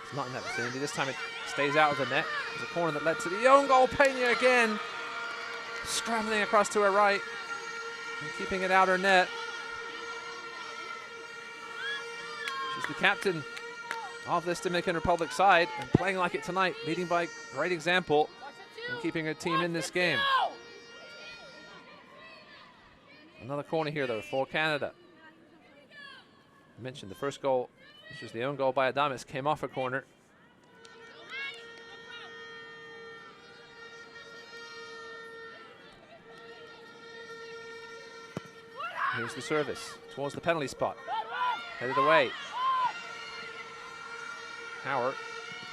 It's not in that vicinity. This time it stays out of the net. There's a corner that led to the own goal. Pena again, scrambling across to her right and keeping it out her net. She's the captain of this Dominican Republic side and playing like it tonight, leading by great example and keeping her team in this game. Another corner here though for Canada. I mentioned the first goal, which was the own goal by Adames, came off a corner. Here's the service towards the penalty spot. Headed away. Howard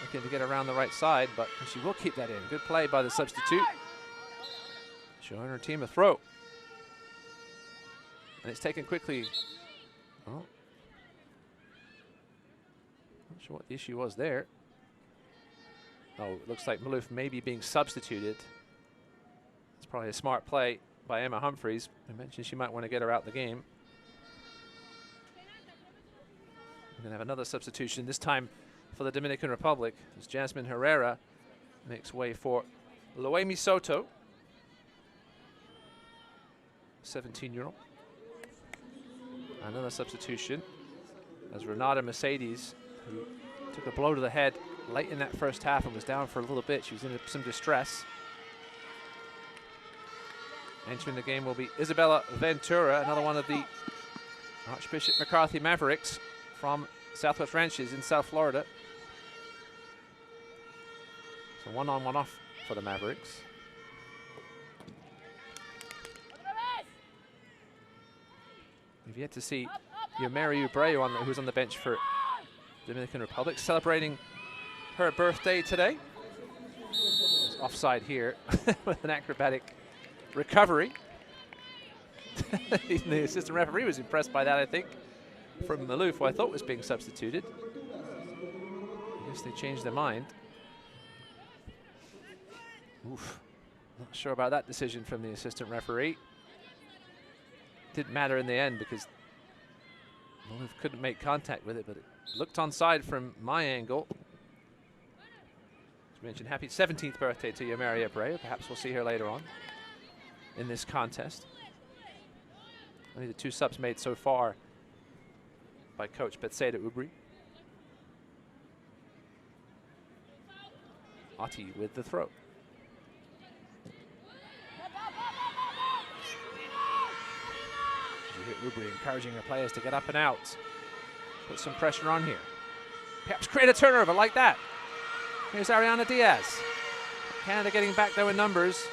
looking to get around the right side, but she will keep that in. Good play by the substitute. Showing her team a throw. And it's taken quickly. Oh. Not sure what the issue was there. Oh, it looks like Malouf may be being substituted. It's probably a smart play by Emma Humphreys. I mentioned she might want to get her out the game. We're going to have another substitution, this time for the Dominican Republic, as Jasmine Herrera makes way for Loemi Soto, 17-year-old. Another substitution as Renata Mercedes, who took a blow to the head late in that first half and was down for a little bit. She was in some distress. Entering the game will be Isabella Ventura, another one of the Archbishop McCarthy Mavericks from Southwest Ranches in South Florida. So 1-on, 1-off for the Mavericks. We've yet to see Yomeri Ubreu, who's on the bench for Dominican Republic, celebrating her birthday today. It's offside here with an acrobatic recovery. The assistant referee was impressed by that, I think, from Malouf, who I thought was being substituted. I guess they changed their mind. Oof. Not sure about that decision from the assistant referee. Didn't matter in the end because Malouf couldn't make contact with it, but it looked onside from my angle. As mentioned, happy 17th birthday to Yomeri Ubreu. Perhaps we'll see her later on in this contest. Only the 2 subs made so far by coach Betseda Ubri. Ati with the throw. You hear Ubri encouraging her players to get up and out. Put some pressure on here. Perhaps create a turnover like that. Here's Ariana Diaz. Canada getting back though in numbers.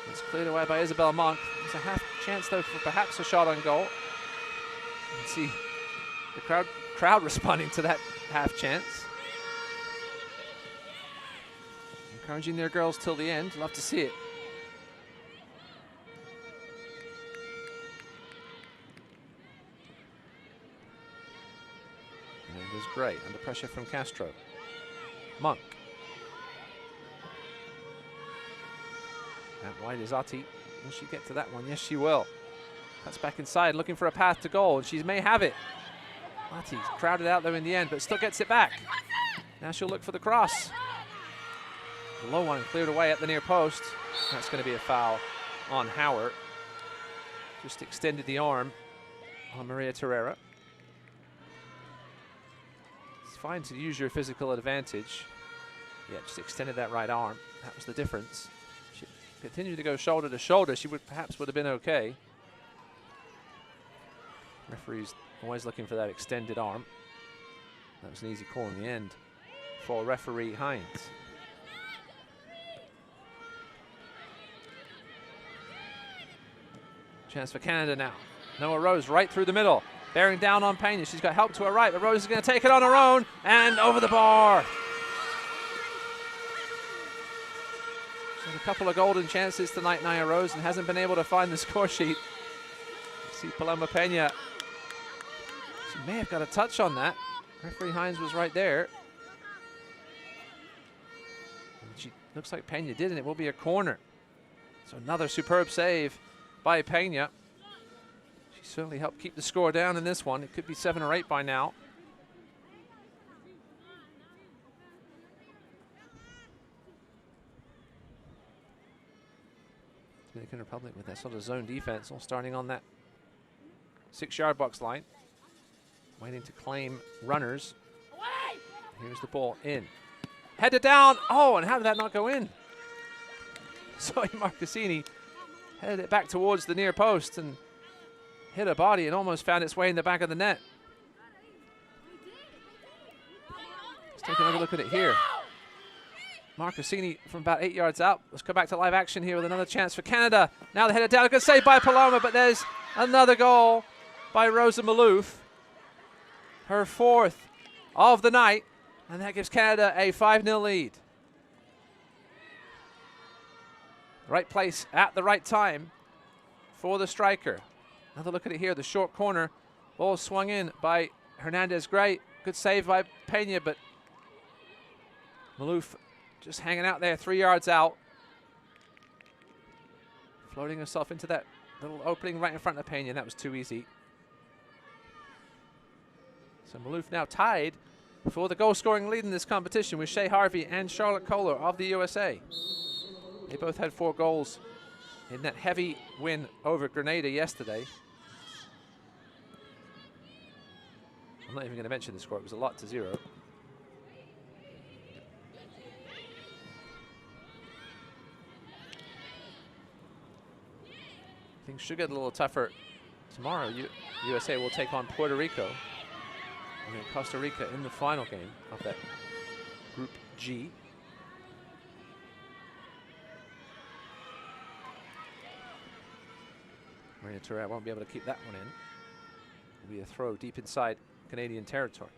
It's cleared away by Isabel Monk. There's a half chance though for perhaps a shot on goal. You can see the crowd responding to that half chance. Encouraging their girls till the end. Love to see it. And it is great under pressure from Castro. Monk. Wide is Ati. Will she get to that one? Yes, she will. Cuts back inside, looking for a path to goal, and she may have it. Ati's crowded out though in the end, but still gets it back. Now she'll look for the cross. The low one cleared away at the near post. That's going to be a foul on Howard. Just extended the arm on Maria Terrera. It's fine to use your physical advantage. Yeah, just extended that right arm. That was the difference. She continued to go shoulder to shoulder. She would perhaps would have been okay. Referee's always looking for that extended arm. That was an easy call in the end for referee Hines. Chance for Canada now. Noah Rose right through the middle, bearing down on Pena. She's got help to her right, but Rose is going to take it on her own and over the bar. She's had a couple of golden chances tonight, Nia Rose, and hasn't been able to find the score sheet. See Paloma Pena. She may have got a touch on that. Referee Hines was right there. And she looks like Pena did, and it will be a corner. So another superb save by Pena. She certainly helped keep the score down in this one. It could be 7 or 8 by now. Dominican Republic with that sort of zone defense, all starting on that 6-yard box line. Waiting to claim runners. Here's the ball in. Headed down. Oh, and how did that not go in? Zoe Marcassini headed it back towards the near post and hit her body and almost found its way in the back of the net. Let's take another look at it here. Marcassini from about 8 yards out. Let's go back to live action here with another chance for Canada. Now they headed down. Good save by Paloma, but there's another goal by Rosa Malouf. Her 4th of the night, and that gives Canada a 5-0 lead. Right place at the right time for the striker. Another look at it here, the short corner. Ball swung in by Hernandez Gray. Good save by Pena, but Malouf just hanging out there 3 yards out. Floating herself into that little opening right in front of Pena. That was too easy. So Malouf now tied for the goal-scoring lead in this competition with Shea Harvey and Charlotte Kohler of the USA. They both had 4 goals in that heavy win over Grenada yesterday. I'm not even going to mention the score. It was a lot to 0. Things should get a little tougher tomorrow. USA will take on Puerto Rico. And then Costa Rica in the final game of that Group G. Maria Terrera won't be able to keep that one in. It'll be a throw deep inside Canadian territory.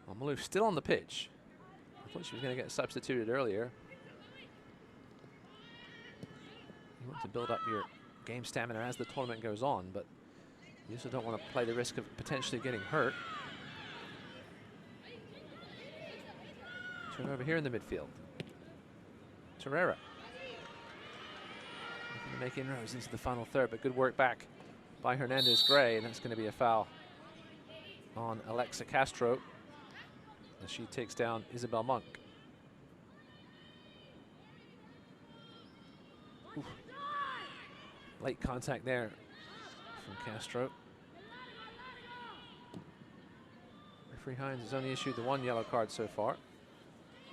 Well, Malouf still on the pitch. I thought she was going to get substituted earlier. You want to build up your game stamina as the tournament goes on, but you also don't want to play the risk of potentially getting hurt. Turn over here in the midfield. Terrera. Looking to make inroads into the final third, but good work back by Hernandez Gray, and that's going to be a foul on Alexa Castro as she takes down Isabel Monk. Oof. Late contact there from Castro. Referee Hines has only issued the 1 yellow card so far.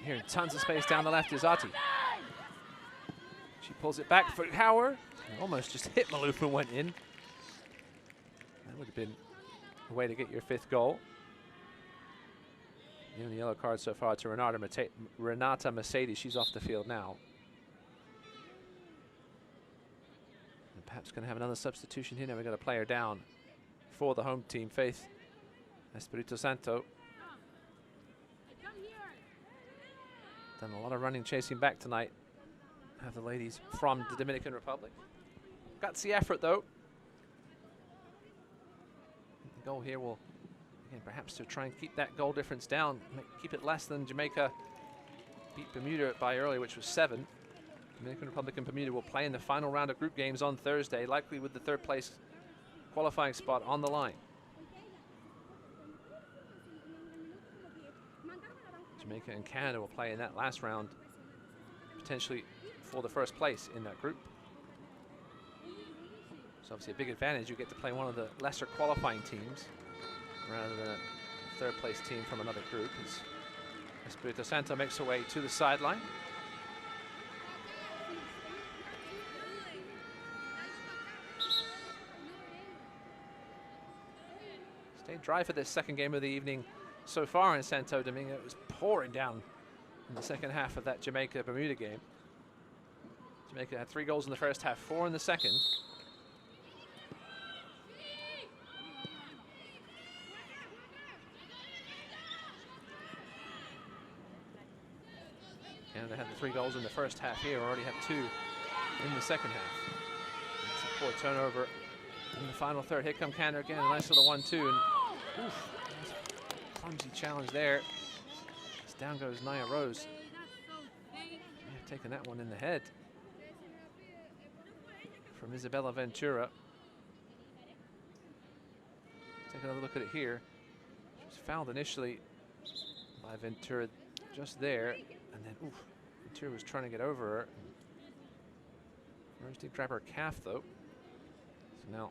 Here, tons of space down the left is Ati. She pulls it back for Howard. Almost just hit Malouf and went in. That would have been a way to get your 5th goal. The only yellow card so far to Renata Mercedes. She's off the field now. And perhaps going to have another substitution here. Now we've got a player down for the home team, Faith Espirito Santo. Done a lot of running, chasing back tonight. Have the ladies from the Dominican Republic. Gutsy effort, though. The goal here will Again, perhaps to try and keep that goal difference down, keep it less than Jamaica beat Bermuda by earlier, which was 7. Dominican Republic and Bermuda will play in the final round of group games on Thursday, likely with the 3rd place qualifying spot on the line. Jamaica and Canada will play in that last round, potentially for the 1st place in that group. So obviously a big advantage. You get to play one of the lesser qualifying teams rather than a 3rd place team from another group. As Espirito Santo makes her way to the sideline. Stayed dry for this 2nd game of the evening so far in Santo Domingo. It was pouring down in the 2nd half of that Jamaica-Bermuda game. Jamaica had 3 goals in the 1st half, 4 in the 2nd. Canada had the 3 goals in the 1st half here, already have 2 in the 2nd half. It's a poor turnover in the final 3rd. Here come Canada again, a nice little 1-2. And oof, clumsy challenge there. As down goes Nia Rose. Yeah, taking that one in the head from Isabella Ventura. Take another look at it here. She was fouled initially by Ventura just there, and then oof, Ventura was trying to get over her. Rose did grab her calf though. So now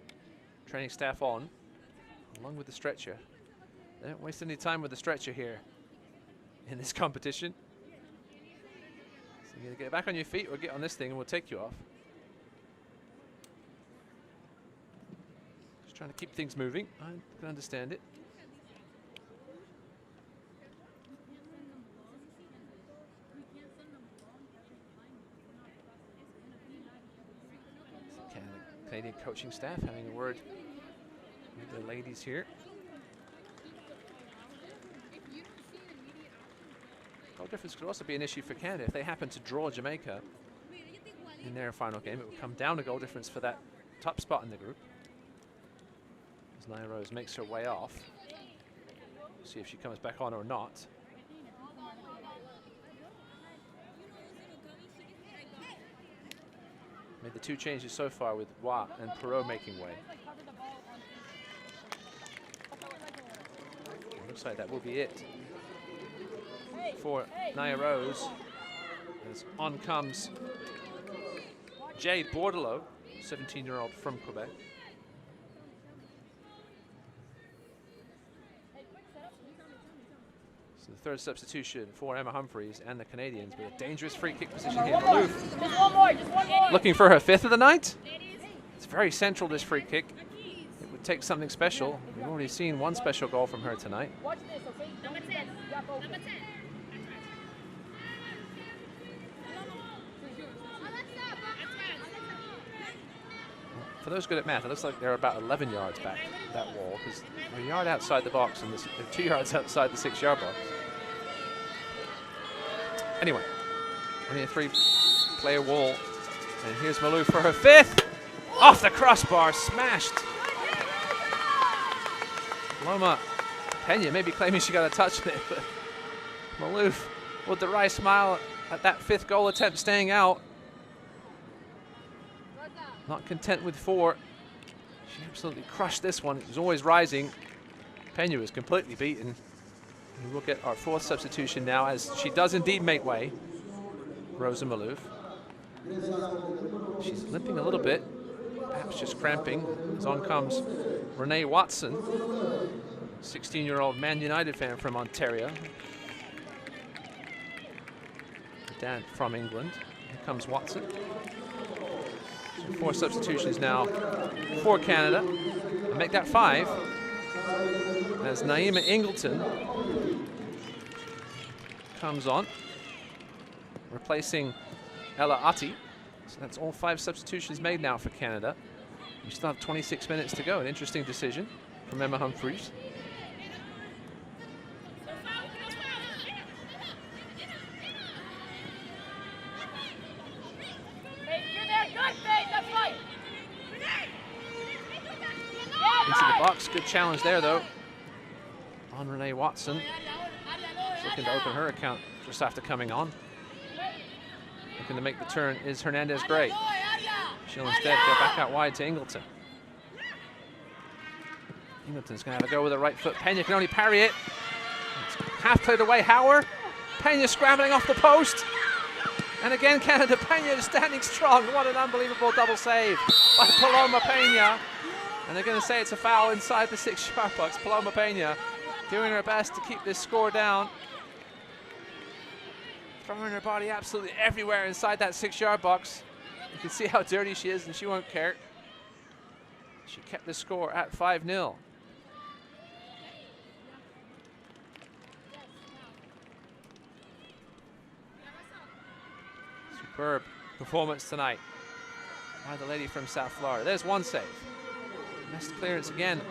training staff on, along with the stretcher. They don't waste any time with the stretcher here in this competition. So you either get back on your feet or get on this thing and we'll take you off. Just trying to keep things moving. I can understand it. Canadian coaching staff having a word with the ladies here. Goal difference could also be an issue for Canada if they happen to draw Jamaica in their final game. It would come down to goal difference for that top spot in the group. As Nia Rose makes her way off. See if she comes back on or not. Made the 2 changes so far with Watt and Perot making way. It looks like that will be it for Nia Rose. As on comes Jade Bordelot, 17-year-old from Quebec. So the 3rd substitution for Emma Humphreys and the Canadians, with a dangerous free kick position here. Maloof looking for her 5th of the night. It's very central, this free kick. It would take something special. We've already seen 1 special goal from her tonight. For those good at math, it looks like they're about 11 yards back, that wall, because they're a yard outside the box and they're 2 yards outside the 6-yard box. Anyway, only a 3-player wall. And here's Maloof for her 5th. Off the crossbar, smashed. Loma Pena maybe claiming she got a touch on it, but Maloof with the wry smile at that 5th goal attempt staying out. Not content with 4. She absolutely crushed this one. It was always rising. Pena was completely beaten. And we'll get our 4th substitution now, as she does indeed make way. Rosa Maloof. She's limping a little bit, perhaps just cramping. As on comes Renee Watson, 16-year-old Man United fan from Ontario. Dad from England. Here comes Watson. 4 substitutions now for Canada. And make that 5 as Naima Ingleton comes on, replacing Ella Ati. So that's all 5 substitutions made now for Canada. We still have 26 minutes to go. An interesting decision from Emma Humphreys. Into the box, good challenge there though on Renee Watson. She's looking to open her account just after coming on. Looking to make the turn is Hernandez Gray. She'll instead go back out wide to Ingleton. Ingleton's going to have a go with the right foot. Pena can only parry it. It's half cleared away. Hauer. Pena scrambling off the post. And again, Canada. Pena is standing strong. What an unbelievable double save by Paloma Pena. And they're going to say it's a foul inside the 6-yard box. Paloma Pena doing her best to keep this score down. Throwing her body absolutely everywhere inside that 6-yard box. You can see how dirty she is, and she won't care. She kept the score at 5-0. Superb performance tonight by the lady from South Florida. There's one save. Missed clearance again.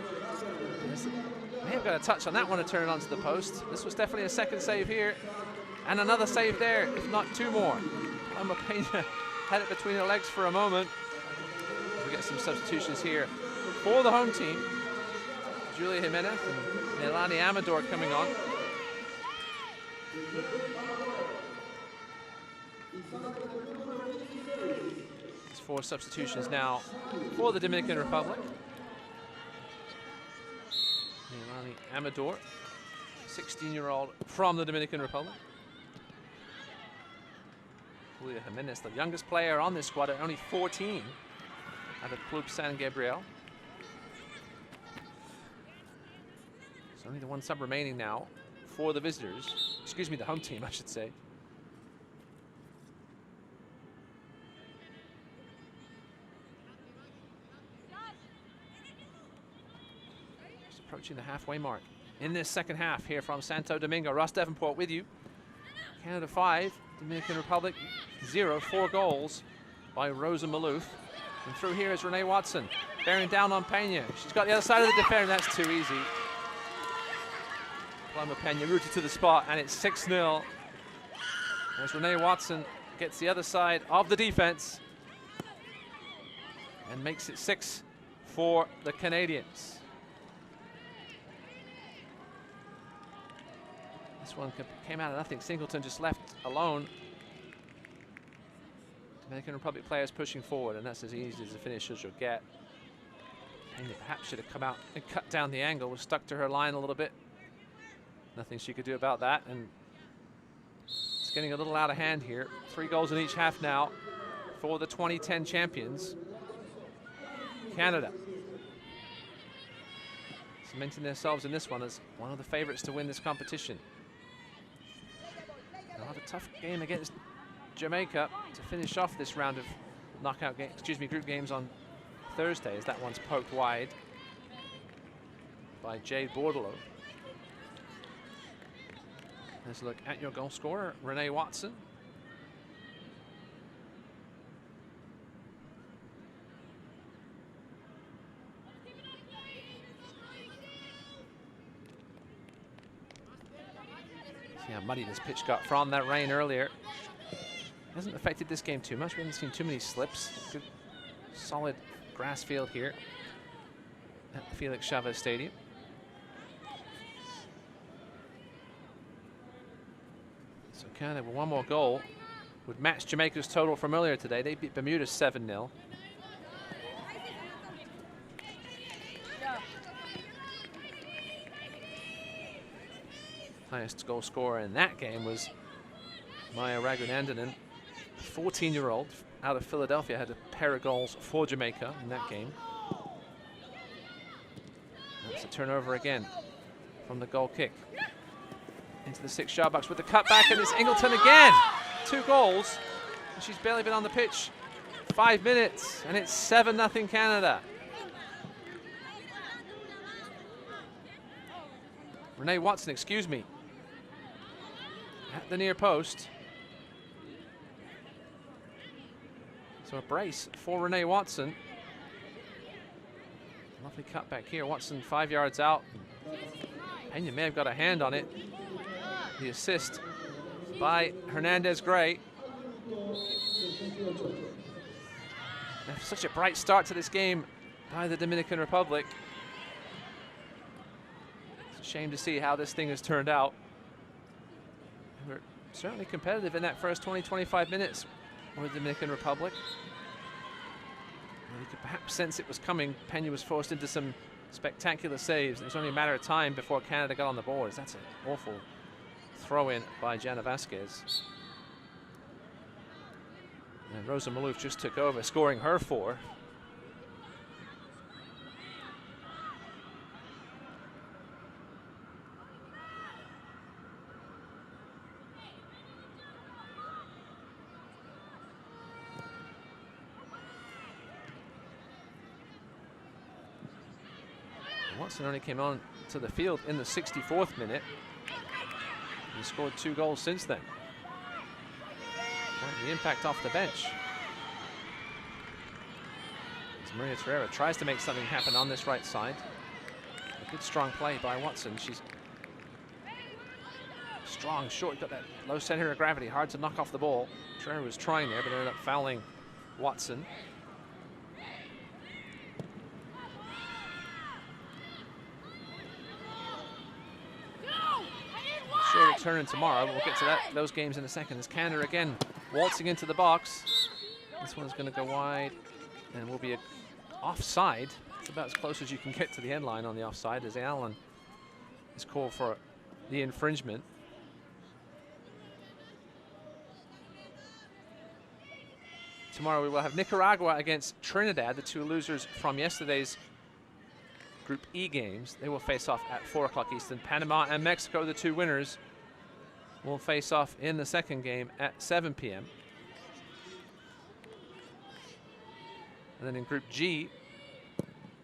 May have got a touch on that one to turn it onto the post. This was definitely a second save here. And another save there, if not two more. Paloma Pena had it between her legs for a moment. We get some substitutions here for the home team. Julia Jimenez and Elani Amador coming on. There's 4 substitutions now for the Dominican Republic. Elani Amador, 16-year-old from the Dominican Republic. Julia Jimenez, the youngest player on this squad at only 14 out of Club San Gabriel. So only the 1 sub remaining now for the visitors. Excuse me, the home team, I should say. Just approaching the halfway mark in this second half here from Santo Domingo. Ross Davenport with you. Canada 5, Dominican Republic 0, 4 goals by Rosa Malouf. And through here is Renee Watson, bearing down on Pena. She's got the other side of the defender, that's too easy. Paloma Pena rooted to the spot, and it's 6-0. As Renee Watson gets the other side of the defense and makes it 6 for the Canadians. This one came out of nothing. Singleton just left alone. Dominican Republic players pushing forward, and that's as easy as a finish as you'll get. Pena perhaps should have come out and cut down the angle. Was stuck to her line a little bit. Nothing she could do about that, and it's getting a little out of hand here. 3 goals in each half now for the 2010 champions, Canada. Cementing themselves in this one as one of the favorites to win this competition. They'll have a tough game against Jamaica to finish off this round of knockout games, group games on Thursday, as that one's poked wide by Jade Bordelot. Let's look at your goal scorer, Renee Watson. See how muddy this pitch got from that rain earlier. Hasn't affected this game too much. We haven't seen too many slips. Good, solid grass field here at the Felix Chavez Stadium. So Canada with 1 more goal would match Jamaica's total from earlier today. They beat Bermuda 7-0. Highest goal scorer in that game was Maya Raghunandanan, 14-year-old out of Philadelphia, had a pair of goals for Jamaica in that game. That's a turnover again from the goal kick. Into the 6-yard box with the cutback, and it's Ingleton again. 2 goals. And she's barely been on the pitch 5 minutes, and it's 7-0 Canada. Renee Watson, excuse me, at the near post. So a brace for Renee Watson. Lovely cutback here. Watson 5 yards out. Pena may have got a hand on it. The assist by Hernandez Gray. Such a bright start to this game by the Dominican Republic. shame to see how this thing has turned out. We're certainly competitive in that first 20-25 minutes with the Dominican Republic. You could perhaps sense it was coming. Pena was forced into some spectacular saves. It was only a matter of time before Canada got on the boards. That's an awful throw-in by Jana Vasquez. And Rosa Malouf just took over, scoring her 4. Watson only came on to the field in the 64th minute. He scored 2 goals since then. The impact off the bench. As Maria Terrera tries to make something happen on this right side. A good strong play by Watson. She's strong, short, got that low center of gravity, hard to knock off the ball. Terrera was trying there, but ended up fouling Watson. Sure return tomorrow. We'll get to those games in a second. As Canada again waltzing into the box. This one's going to go wide and will be offside. It's about as close as you can get to the end line on the offside, as Allen is called for the infringement. Tomorrow we will have Nicaragua against Trinidad, the 2 losers from yesterday's Group E games. They will face off at 4 o'clock Eastern. Panama and Mexico, the 2 winners, will face off in the second game at 7 p.m. And then in Group G,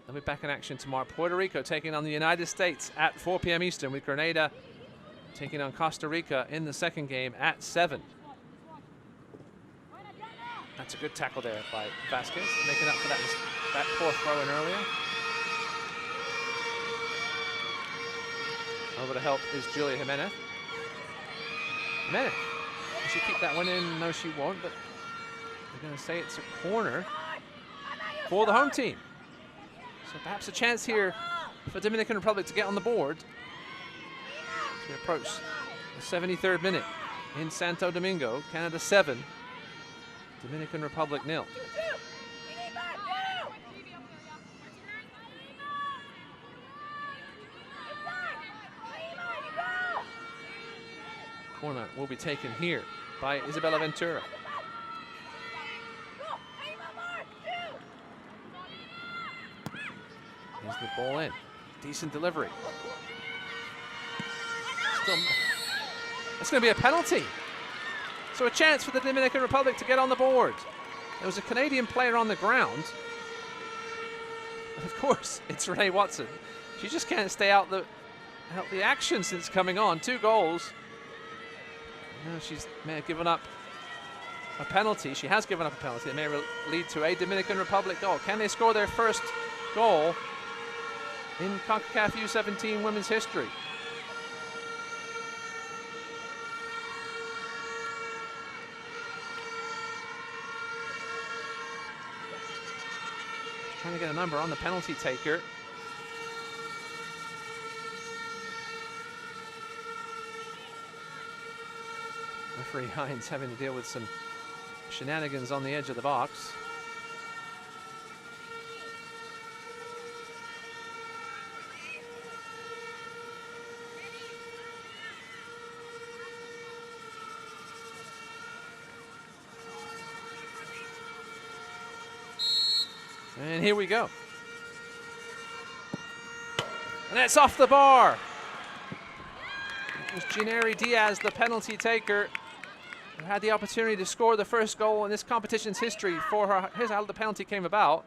they'll be back in action tomorrow. Puerto Rico taking on the United States at 4 p.m. Eastern, with Grenada taking on Costa Rica in the second game at 7. That's a good tackle there by Vasquez, making up for that poor throw in earlier. Over to help is Julia Jimenez. Jimenez, will she keep that one in? No, she won't, but they're going to say it's a corner for the home team. So perhaps a chance here for Dominican Republic to get on the board as we approach the 73rd minute in Santo Domingo. Canada 7, Dominican Republic 0. Corner will be taken here by Isabella Ventura. Here's the ball in. Decent delivery. Still, it's going to be a penalty. So a chance for the Dominican Republic to get on the board. There was a Canadian player on the ground. And of course, it's Renee Watson. She just can't stay out the action since coming on. 2 goals. No, she may have given up a penalty. She has given up a penalty. It may lead to a Dominican Republic goal. Can they score their first goal in Concacaf U-17 women's history? Trying to get a number on the penalty taker. Referee Hines having to deal with some shenanigans on the edge of the box. And here we go. And it's off the bar. It was Ariana Diaz, the penalty taker, who had the opportunity to score the first goal in this competition's history for her. Here's how the penalty came about.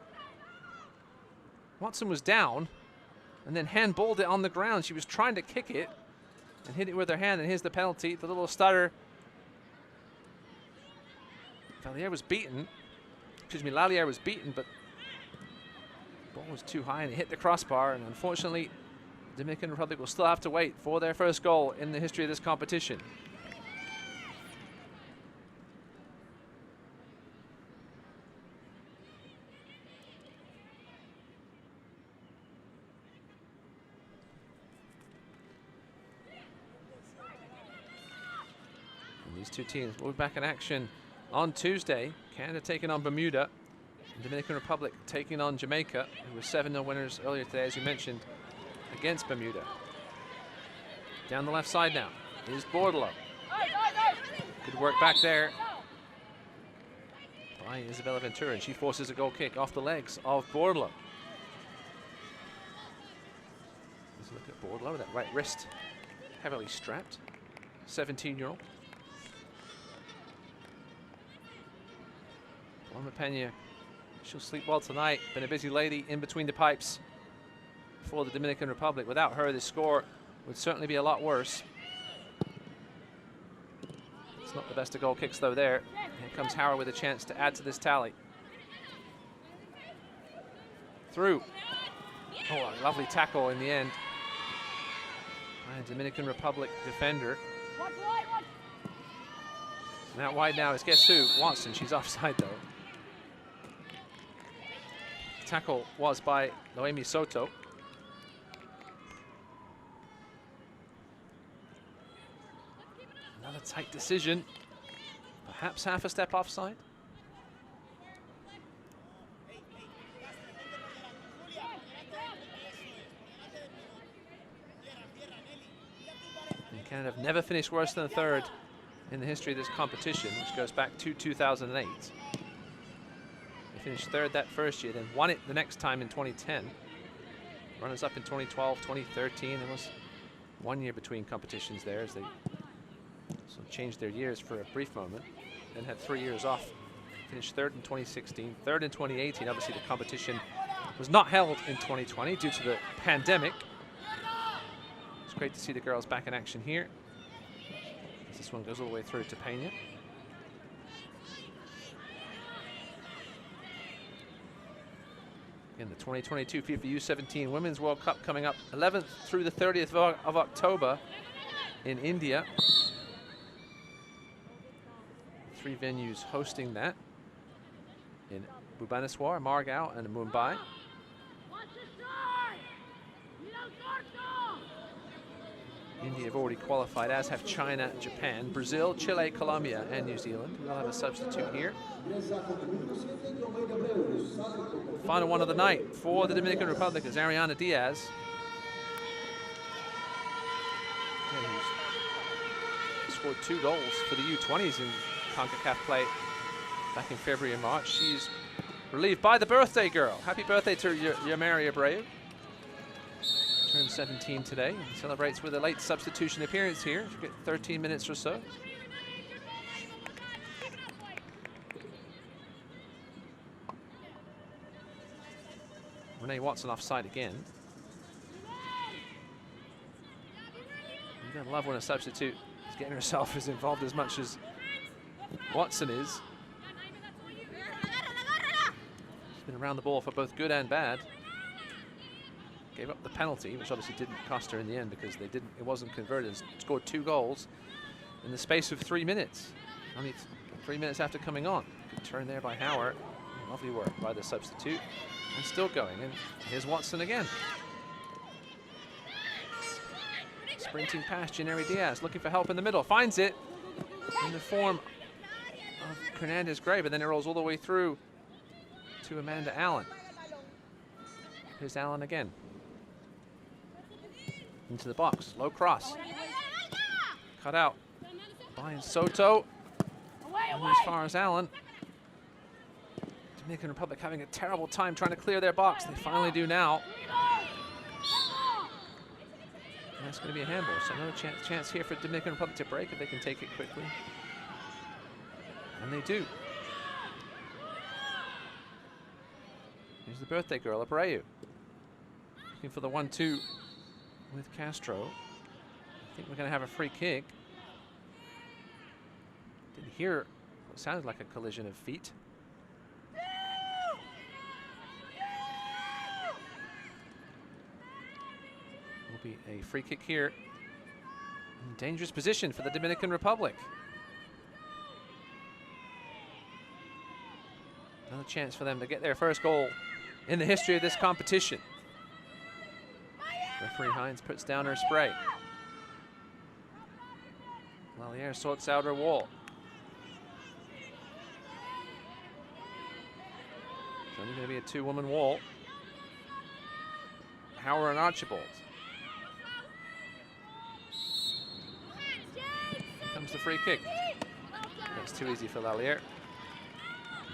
Watson was down and then handballed it on the ground. She was trying to kick it and hit it with her hand, and here's the penalty. The little stutter. Lallier was beaten, but the ball was too high and it hit the crossbar, and unfortunately, the Dominican Republic will still have to wait for their first goal in the history of this competition. These two teams will be back in action on Tuesday. Canada taking on Bermuda. And Dominican Republic taking on Jamaica, who were 7-0 winners earlier today, as you mentioned, against Bermuda. Down the left side now is Bordelot. Good work back there by Isabella Ventura, and she forces a goal kick off the legs of Bordelot. Let's look at Bordelot, that right wrist heavily strapped. 17-year-old. Paloma Pena, she'll sleep well tonight. Been a busy lady in between the pipes for the Dominican Republic. Without her, the score would certainly be a lot worse. It's not the best of goal kicks, though, there. Here comes Howard with a chance to add to this tally. Through. Oh, a lovely tackle in the end by a Dominican Republic defender. And out wide now is, guess who? Watson. She's offside, though. Tackle was by Noemi Soto. Another tight decision. Perhaps half a step offside. And Canada have never finished worse than third in the history of this competition, which goes back to 2008. They finished third that first year, then won it the next time in 2010. Runners up in 2012, 2013. There was 1 year between competitions there as they changed their years for a brief moment, then had 3 years off. Finished third in 2016, third in 2018. Obviously, the competition was not held in 2020 due to the pandemic. It's great to see the girls back in action here. This one goes all the way through to Pena. In the 2022 FIFA U-17 Women's World Cup coming up 11th through the 30th of October in India. 3 venues hosting that in Bhubaneswar, Margao, and Mumbai. India have already qualified, as have China, Japan, Brazil, Chile, Colombia, and New Zealand. We'll have a substitute here. Final one of the night for the Dominican Republic is Ariana Diaz. Who's scored 2 goals for the U-20s in Concacaf play back in February and March. She's relieved by the birthday girl. Happy birthday to Yamari Abreu. Turned 17 today and celebrates with a late substitution appearance here. She'll get 13 minutes or so. Renee Watson offside again. You're gonna love when a substitute is getting herself as involved as much as Watson is. She's been around the ball for both good and bad. Gave up the penalty, which obviously didn't cost her in the end because it wasn't converted. Scored 2 goals in the space of 3 minutes. Only 3 minutes after coming on. Good turn there by Howard. Lovely work by the substitute. And still going. And here's Watson again. Sprinting past Janeri Diaz, looking for help in the middle. Finds it in the form of Hernandez Gray, but then it rolls all the way through to Amanda Allen. Here's Allen again. Into the box, low cross. Cut out by Soto. And as far as Allen. Dominican Republic having a terrible time trying to clear their box. They finally do now. And that's going to be a handball. So another chance here for Dominican Republic to break if they can take it quickly. And they do. Here's the birthday girl, Abreu. Looking for the 1-2 with Castro. I think we're going to have a free kick. Didn't hear what sounded like a collision of feet. Will be a free kick here. In dangerous position for the Dominican Republic. Another chance for them to get their first goal in the history of this competition. Referee Hines puts down her spray. Lallier sorts out her wall. It's only going to be a 2-woman wall. Howard and Archibald. Here comes the free kick. That's too easy for Lallier.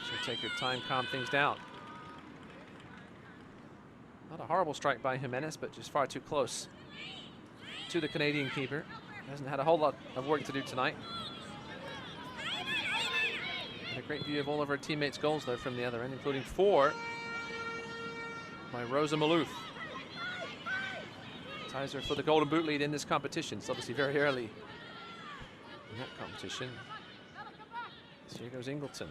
She'll take her time, calm things down. Not a horrible strike by Jimenez, but just far too close to the Canadian keeper. Hasn't had a whole lot of work to do tonight. Had a great view of all of her teammates' goals though from the other end, including 4 by Rosa Malouf. Ties her for the Golden Boot lead in this competition. It's obviously very early in that competition. So here goes Ingleton.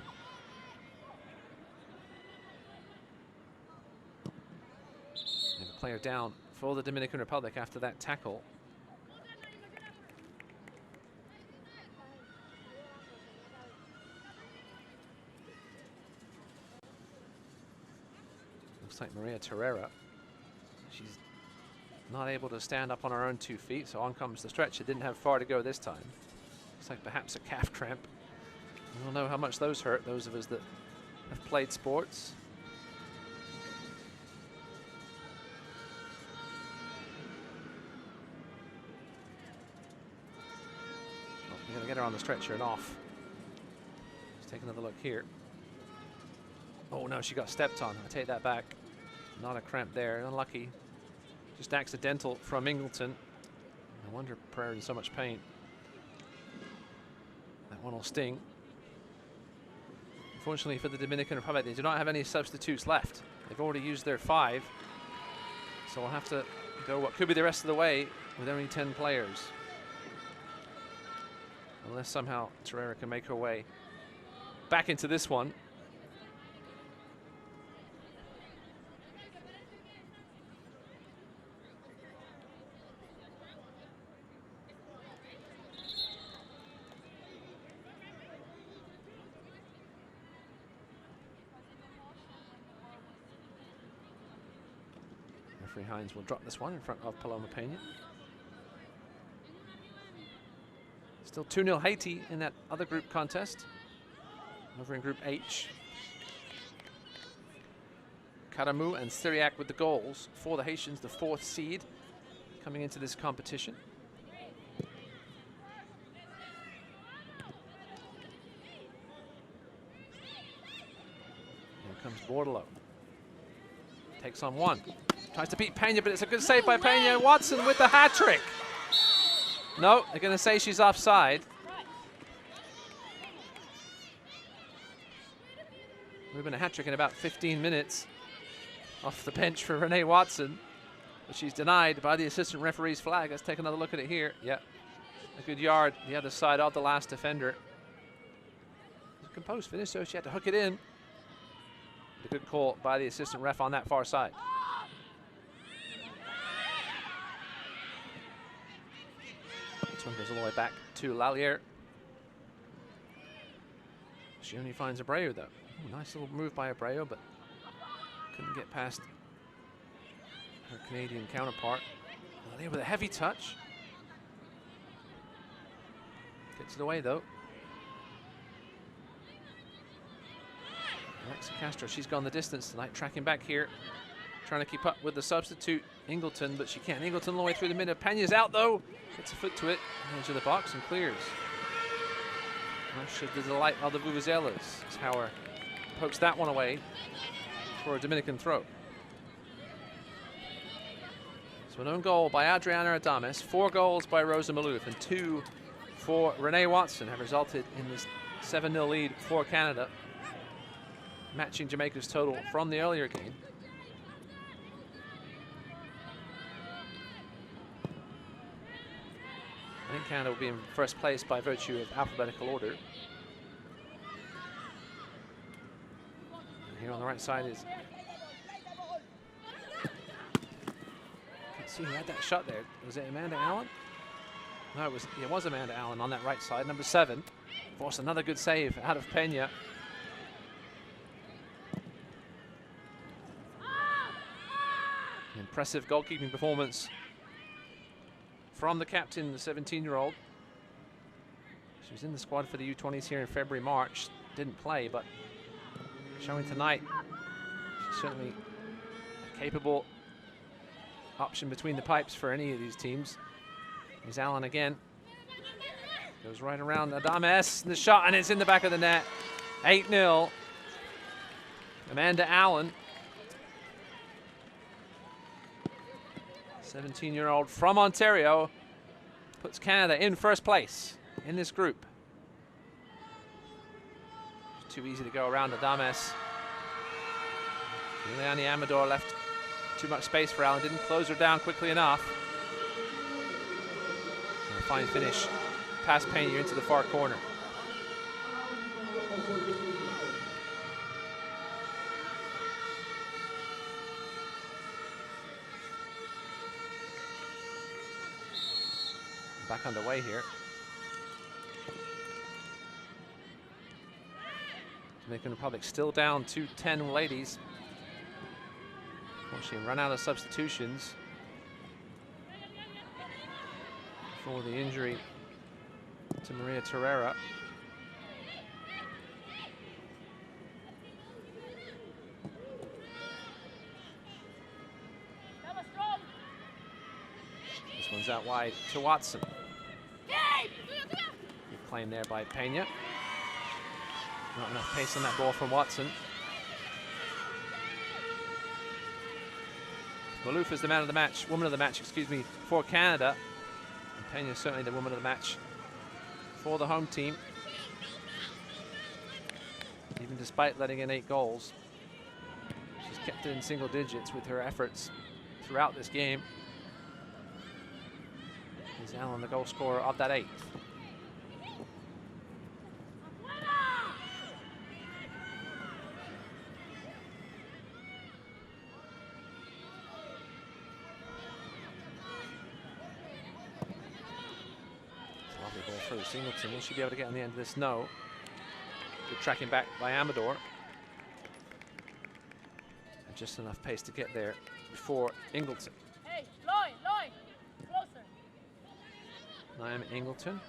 And a player down for the Dominican Republic after that tackle. Looks like Maria Herrera. She's not able to stand up on her own 2 feet, so on comes the stretcher. Didn't have far to go this time. Looks like perhaps a calf cramp. We don't know how much those hurt, those of us that have played sports. Well, we're going to get her on the stretcher and off. Let's take another look here. Oh no, she got stepped on. I take that back. Not a cramp there, unlucky. Just accidental from Ingleton. No wonder Pereira in so much pain. That one will sting. Unfortunately for the Dominican Republic, they do not have any substitutes left. They've already used their 5. So we'll have to go what could be the rest of the way with only 10 players. Unless somehow Herrera can make her way back into this one. Hines will drop this one in front of Paloma Pena. Still 2-0 Haiti in that other group contest. Over in Group H. Karamu and Syriac with the goals for the Haitians, the 4th seed coming into this competition. Here comes Bordelot. Takes on 1. Tries to beat Pena, but it's a good save by Pena. And Watson with the hat-trick. No, they're going to say she's offside. Would have been a hat-trick in about 15 minutes off the bench for Renee Watson. But she's denied by the assistant referee's flag. Let's take another look at it here. Yeah, a good yard the other side of the last defender. A composed finish, so she had to hook it in. A good call by the assistant ref on that far side. This one goes all the way back to Lallier. She only finds Abreu though. Ooh, nice little move by Abreu, but couldn't get past her Canadian counterpart. Lallier with a heavy touch. Gets it away though. Alexa Castro, she's gone the distance tonight, tracking back here, trying to keep up with the substitute Ingleton, but she can't. Ingleton all the way through the middle. Pena's out though, gets a foot to it, into the box and clears. Much to the delight of the Vuvuzelas as Hauer pokes that one away for a Dominican throw. So an own goal by Adriana Adames, 4 goals by Rosa Malouf, and 2 for Renee Watson have resulted in this 7-0 lead for Canada, matching Jamaica's total from the earlier game. I think Canada will be in first place by virtue of alphabetical order. And here on the right side is... Can't see who had that shot there. Was it Amanda Allen? No, it was Amanda Allen on that right side, number 7. Forced another good save out of Pena. Impressive goalkeeping performance from the captain, the 17-year-old. She was in the squad for the U20s here in February, March. Didn't play, but showing tonight, she's certainly a capable option between the pipes for any of these teams. Here's Allen again. Goes right around Adames, the shot, and it's in the back of the net. 8-0. Amanda Allen, 17-year-old from Ontario, puts Canada in first place in this group. Too easy to go around Adames. Leonie Amador left too much space for Allen, didn't close her down quickly enough. And a fine finish past Pena into the far corner. Back underway here. Dominican Republic still down to 10 ladies. Unfortunately, run out of substitutions for the injury to Maria Terrera. This one's out wide to Watson. Good claim there by Pena. Not enough pace on that ball from Watson. Maloof is the man of the match, woman of the match, excuse me, for Canada. And Pena is certainly the woman of the match for the home team. Even despite letting in 8 goals, she's kept it in single digits with her efforts throughout this game. Is Allen the goal scorer of that 8th? Lovely ball through Singleton. Will she be able to get on the end of this? No. Good tracking back by Amador. And just enough pace to get there before Ingleton. Hey, Lloyd, closer. Liam Ingleton.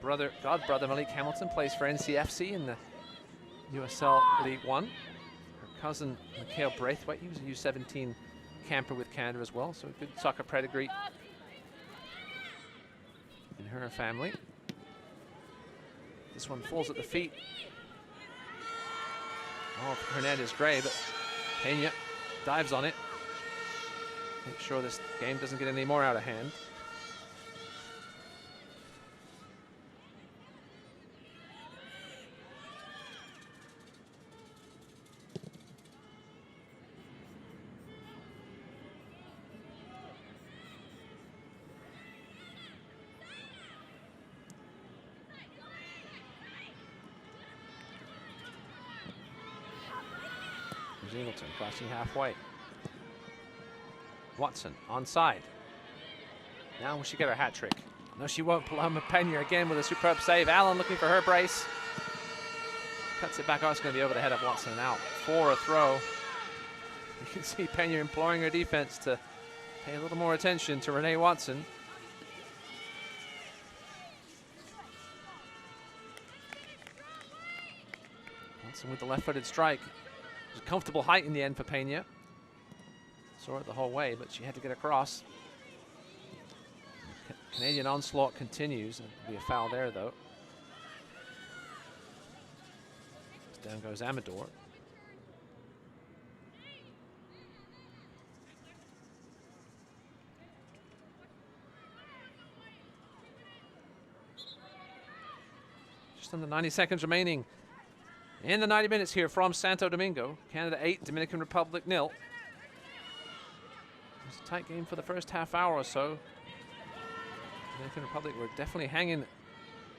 Her godbrother Malik Hamilton plays for NCFC in the USL League One. Her cousin Mikhail Braithwaite, he was a U-17 camper with Canada as well, so a good soccer pedigree in her family. This one falls at the feet of Hernandez Gray, but Pena dives on it. Make sure this game doesn't get any more out of hand. Ingleton crossing halfway. Watson onside. Now will she get her hat trick? No, she won't. Paloma Pena again with a superb save. Allen looking for her brace. Cuts it back out. It's going to be over the head of Watson and out for a throw. You can see Pena imploring her defense to pay a little more attention to Renee Watson. Watson with the left-footed strike. It was a comfortable height in the end for Pena. Saw it the whole way, but she had to get across. Canadian onslaught continues. There'll be a foul there, though. Down goes Amador. Just under 90 seconds remaining in the 90 minutes here from Santo Domingo. Canada 8, Dominican Republic 0. It was a tight game for the first half hour or so. Dominican Republic were definitely hanging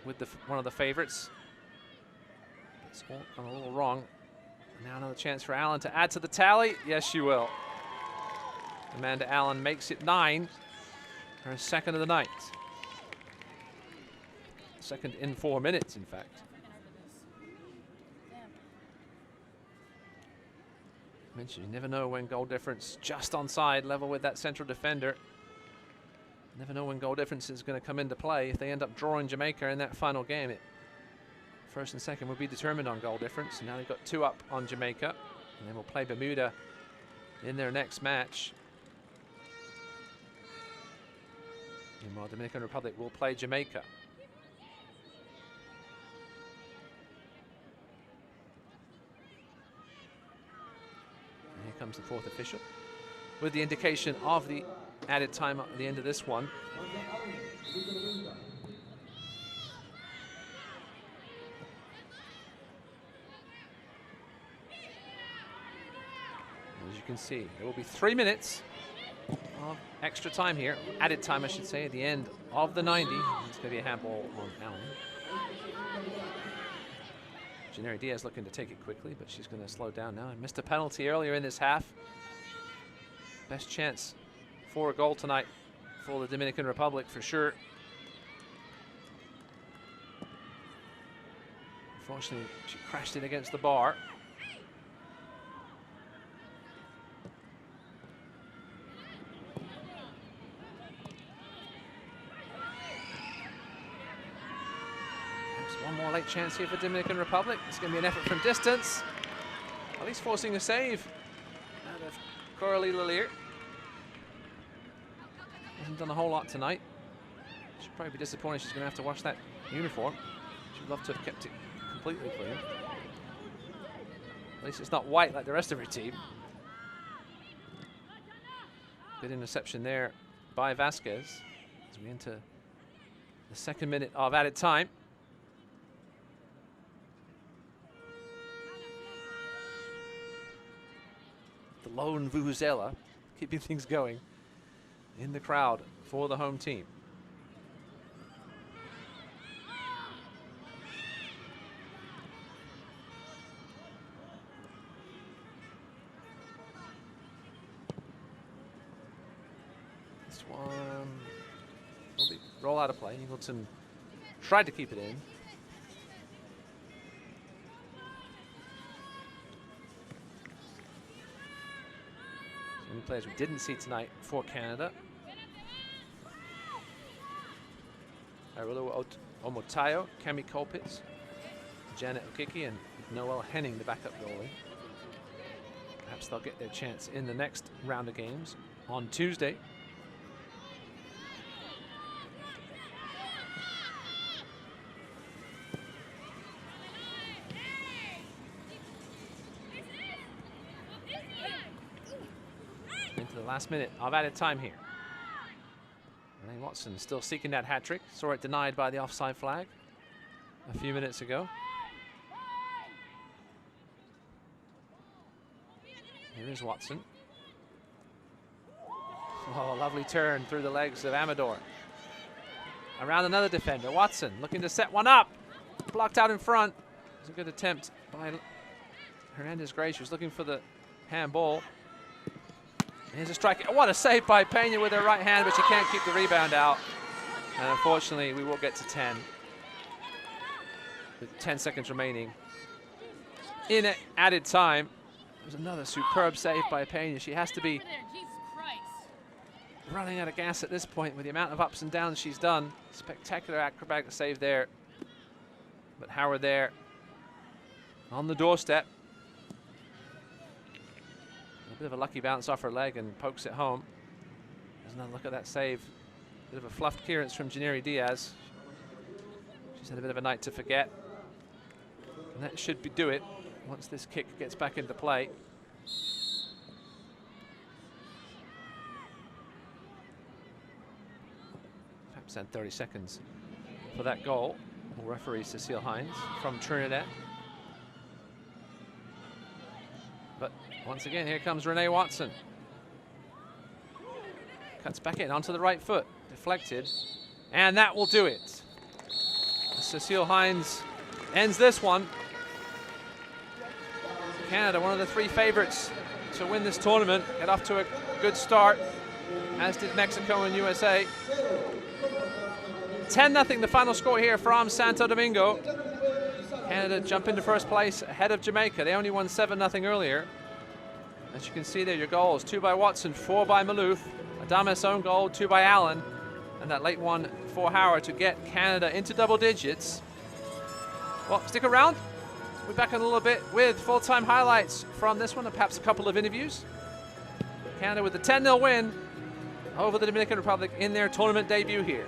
with one of the favorites. It's all gone a little wrong. Now another chance for Allen to add to the tally. Yes, she will. Amanda Allen makes it 9. Her second of the night. Second in 4 minutes, in fact. Mentioned, you never know when goal difference just onside, level with that central defender. Never know when goal difference is going to come into play. If they end up drawing Jamaica in that final game, first and second will be determined on goal difference. And now they've got 2 up on Jamaica. And then we'll play Bermuda in their next match. Meanwhile, Dominican Republic will play Jamaica. And here comes the 4th official with the indication of the added time at the end of this one. As you can see, there will be 3 minutes of extra time here, added time I should say, at the end of the 90. It's going to be a handball on Allen. Renee Diaz looking to take it quickly, but she's going to slow down now. And missed a penalty earlier in this half. Best chance for a goal tonight for the Dominican Republic for sure. Unfortunately, she crashed it against the bar. One more late chance here for Dominican Republic. It's going to be an effort from distance. At least forcing a save out of Coralie Lalier. Hasn't done a whole lot tonight. She'll probably be disappointed she's going to have to wash that uniform. She'd love to have kept it completely clean. At least it's not white like the rest of her team. Good interception there by Vasquez as we enter the 2nd minute of added time. The lone vuvuzela keeping things going in the crowd for the home team. This one will be roll out of play. Eagleton tried to keep it in. Any players we didn't see tonight for Canada. Arilu Omotayo, Cami Colpitz, Janet Okiki, and Noelle Henning, the backup goalie. Perhaps they'll get their chance in the next round of games on Tuesday. Into the last minute of added time here. Renee Watson still seeking that hat trick. Saw it denied by the offside flag a few minutes ago. Here is Watson. Oh, a lovely turn through the legs of Amador. Around another defender. Watson looking to set one up. Blocked out in front. It was a good attempt by Hernandez Gray. She was looking for the handball. Here's a strike. What a save by Pena with her right hand, but she can't keep the rebound out. And unfortunately, we will get to 10. With 10 seconds remaining. In added time, there's another superb save by Pena. She has to be running out of gas at this point with the amount of ups and downs she's done. Spectacular acrobatic save there. But Howard there on the doorstep. A bit of a lucky bounce off her leg and pokes it home. There's another look at that save. Bit of a fluffed clearance from Renee Diaz. She's had a bit of a night to forget. And that should do it once this kick gets back into play. Perhaps had 30 seconds for that goal. Referee Cecile Hines from Trinidad. But once again, here comes Renee Watson. Cuts back in onto the right foot. Deflected. And that will do it. Cecile Hines ends this one. Canada, one of the 3 favorites to win this tournament. Get off to a good start, as did Mexico and USA. 10-0 the final score here from Santo Domingo. Canada jump into first place ahead of Jamaica. They only won 7-0 earlier. As you can see there, your goals, 2 by Watson, 4 by Maloof. Adames' own goal, 2 by Allen. And that late one for Howard to get Canada into double digits. Well, stick around. We'll be back in a little bit with full-time highlights from this one and perhaps a couple of interviews. Canada with the 10-0 win over the Dominican Republic in their tournament debut here.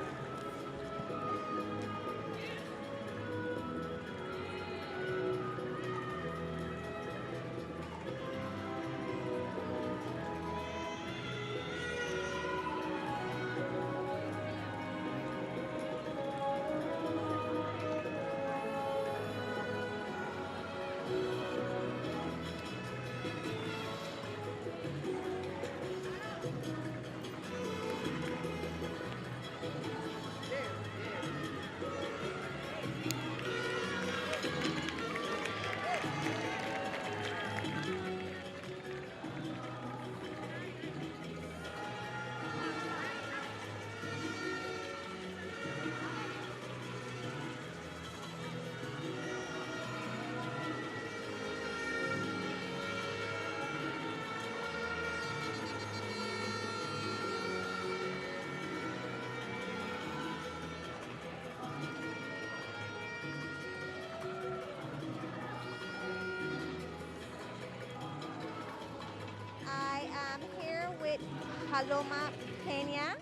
Paloma Pena,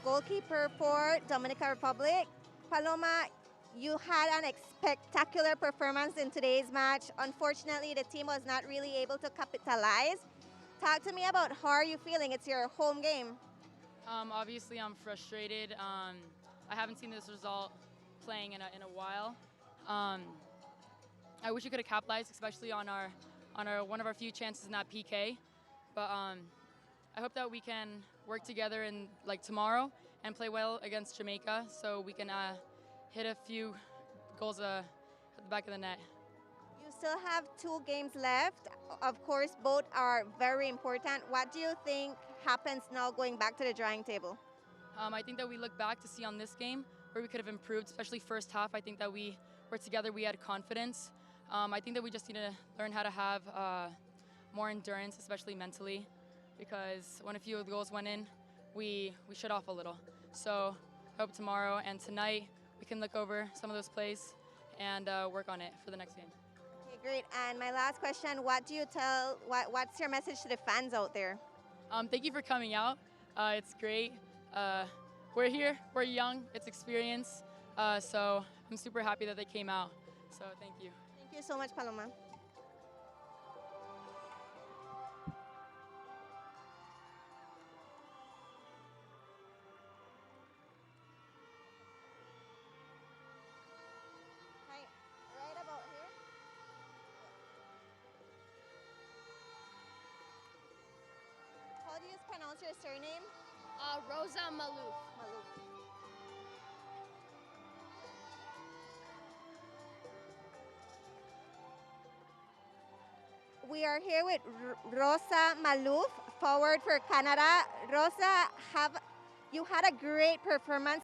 goalkeeper for Dominican Republic. Paloma, you had an spectacular performance in today's match. Unfortunately, the team was not really able to capitalize. Talk to me about how are you feeling? It's your home game. Obviously, I'm frustrated. I haven't seen this result playing in a while. I wish we could have capitalized, especially on our one of our few chances in that PK. But I hope that we can work together in tomorrow and play well against Jamaica, so we can hit a few goals at the back of the net. You still have 2 games left. Of course, both are very important. What do you think happens now going back to the drawing table? I think that we look back to see on this game where we could have improved, especially first half. I think that we were together, we had confidence. I think that we just need to learn how to have more endurance, especially mentally, because when a few of the goals went in, we shut off a little. So I hope tomorrow and tonight we can look over some of those plays and work on it for the next game. Okay, great. And my last question, what's your message to the fans out there? Thank you for coming out. It's great. We're here, we're young, it's experience. So I'm super happy that they came out. So thank you. Thank you so much, Paloma. Right about here. How do you pronounce your surname? Rosa Malouf. Malouf. We are here with Rosa Malouf, forward for Canada. Rosa, you had a great performance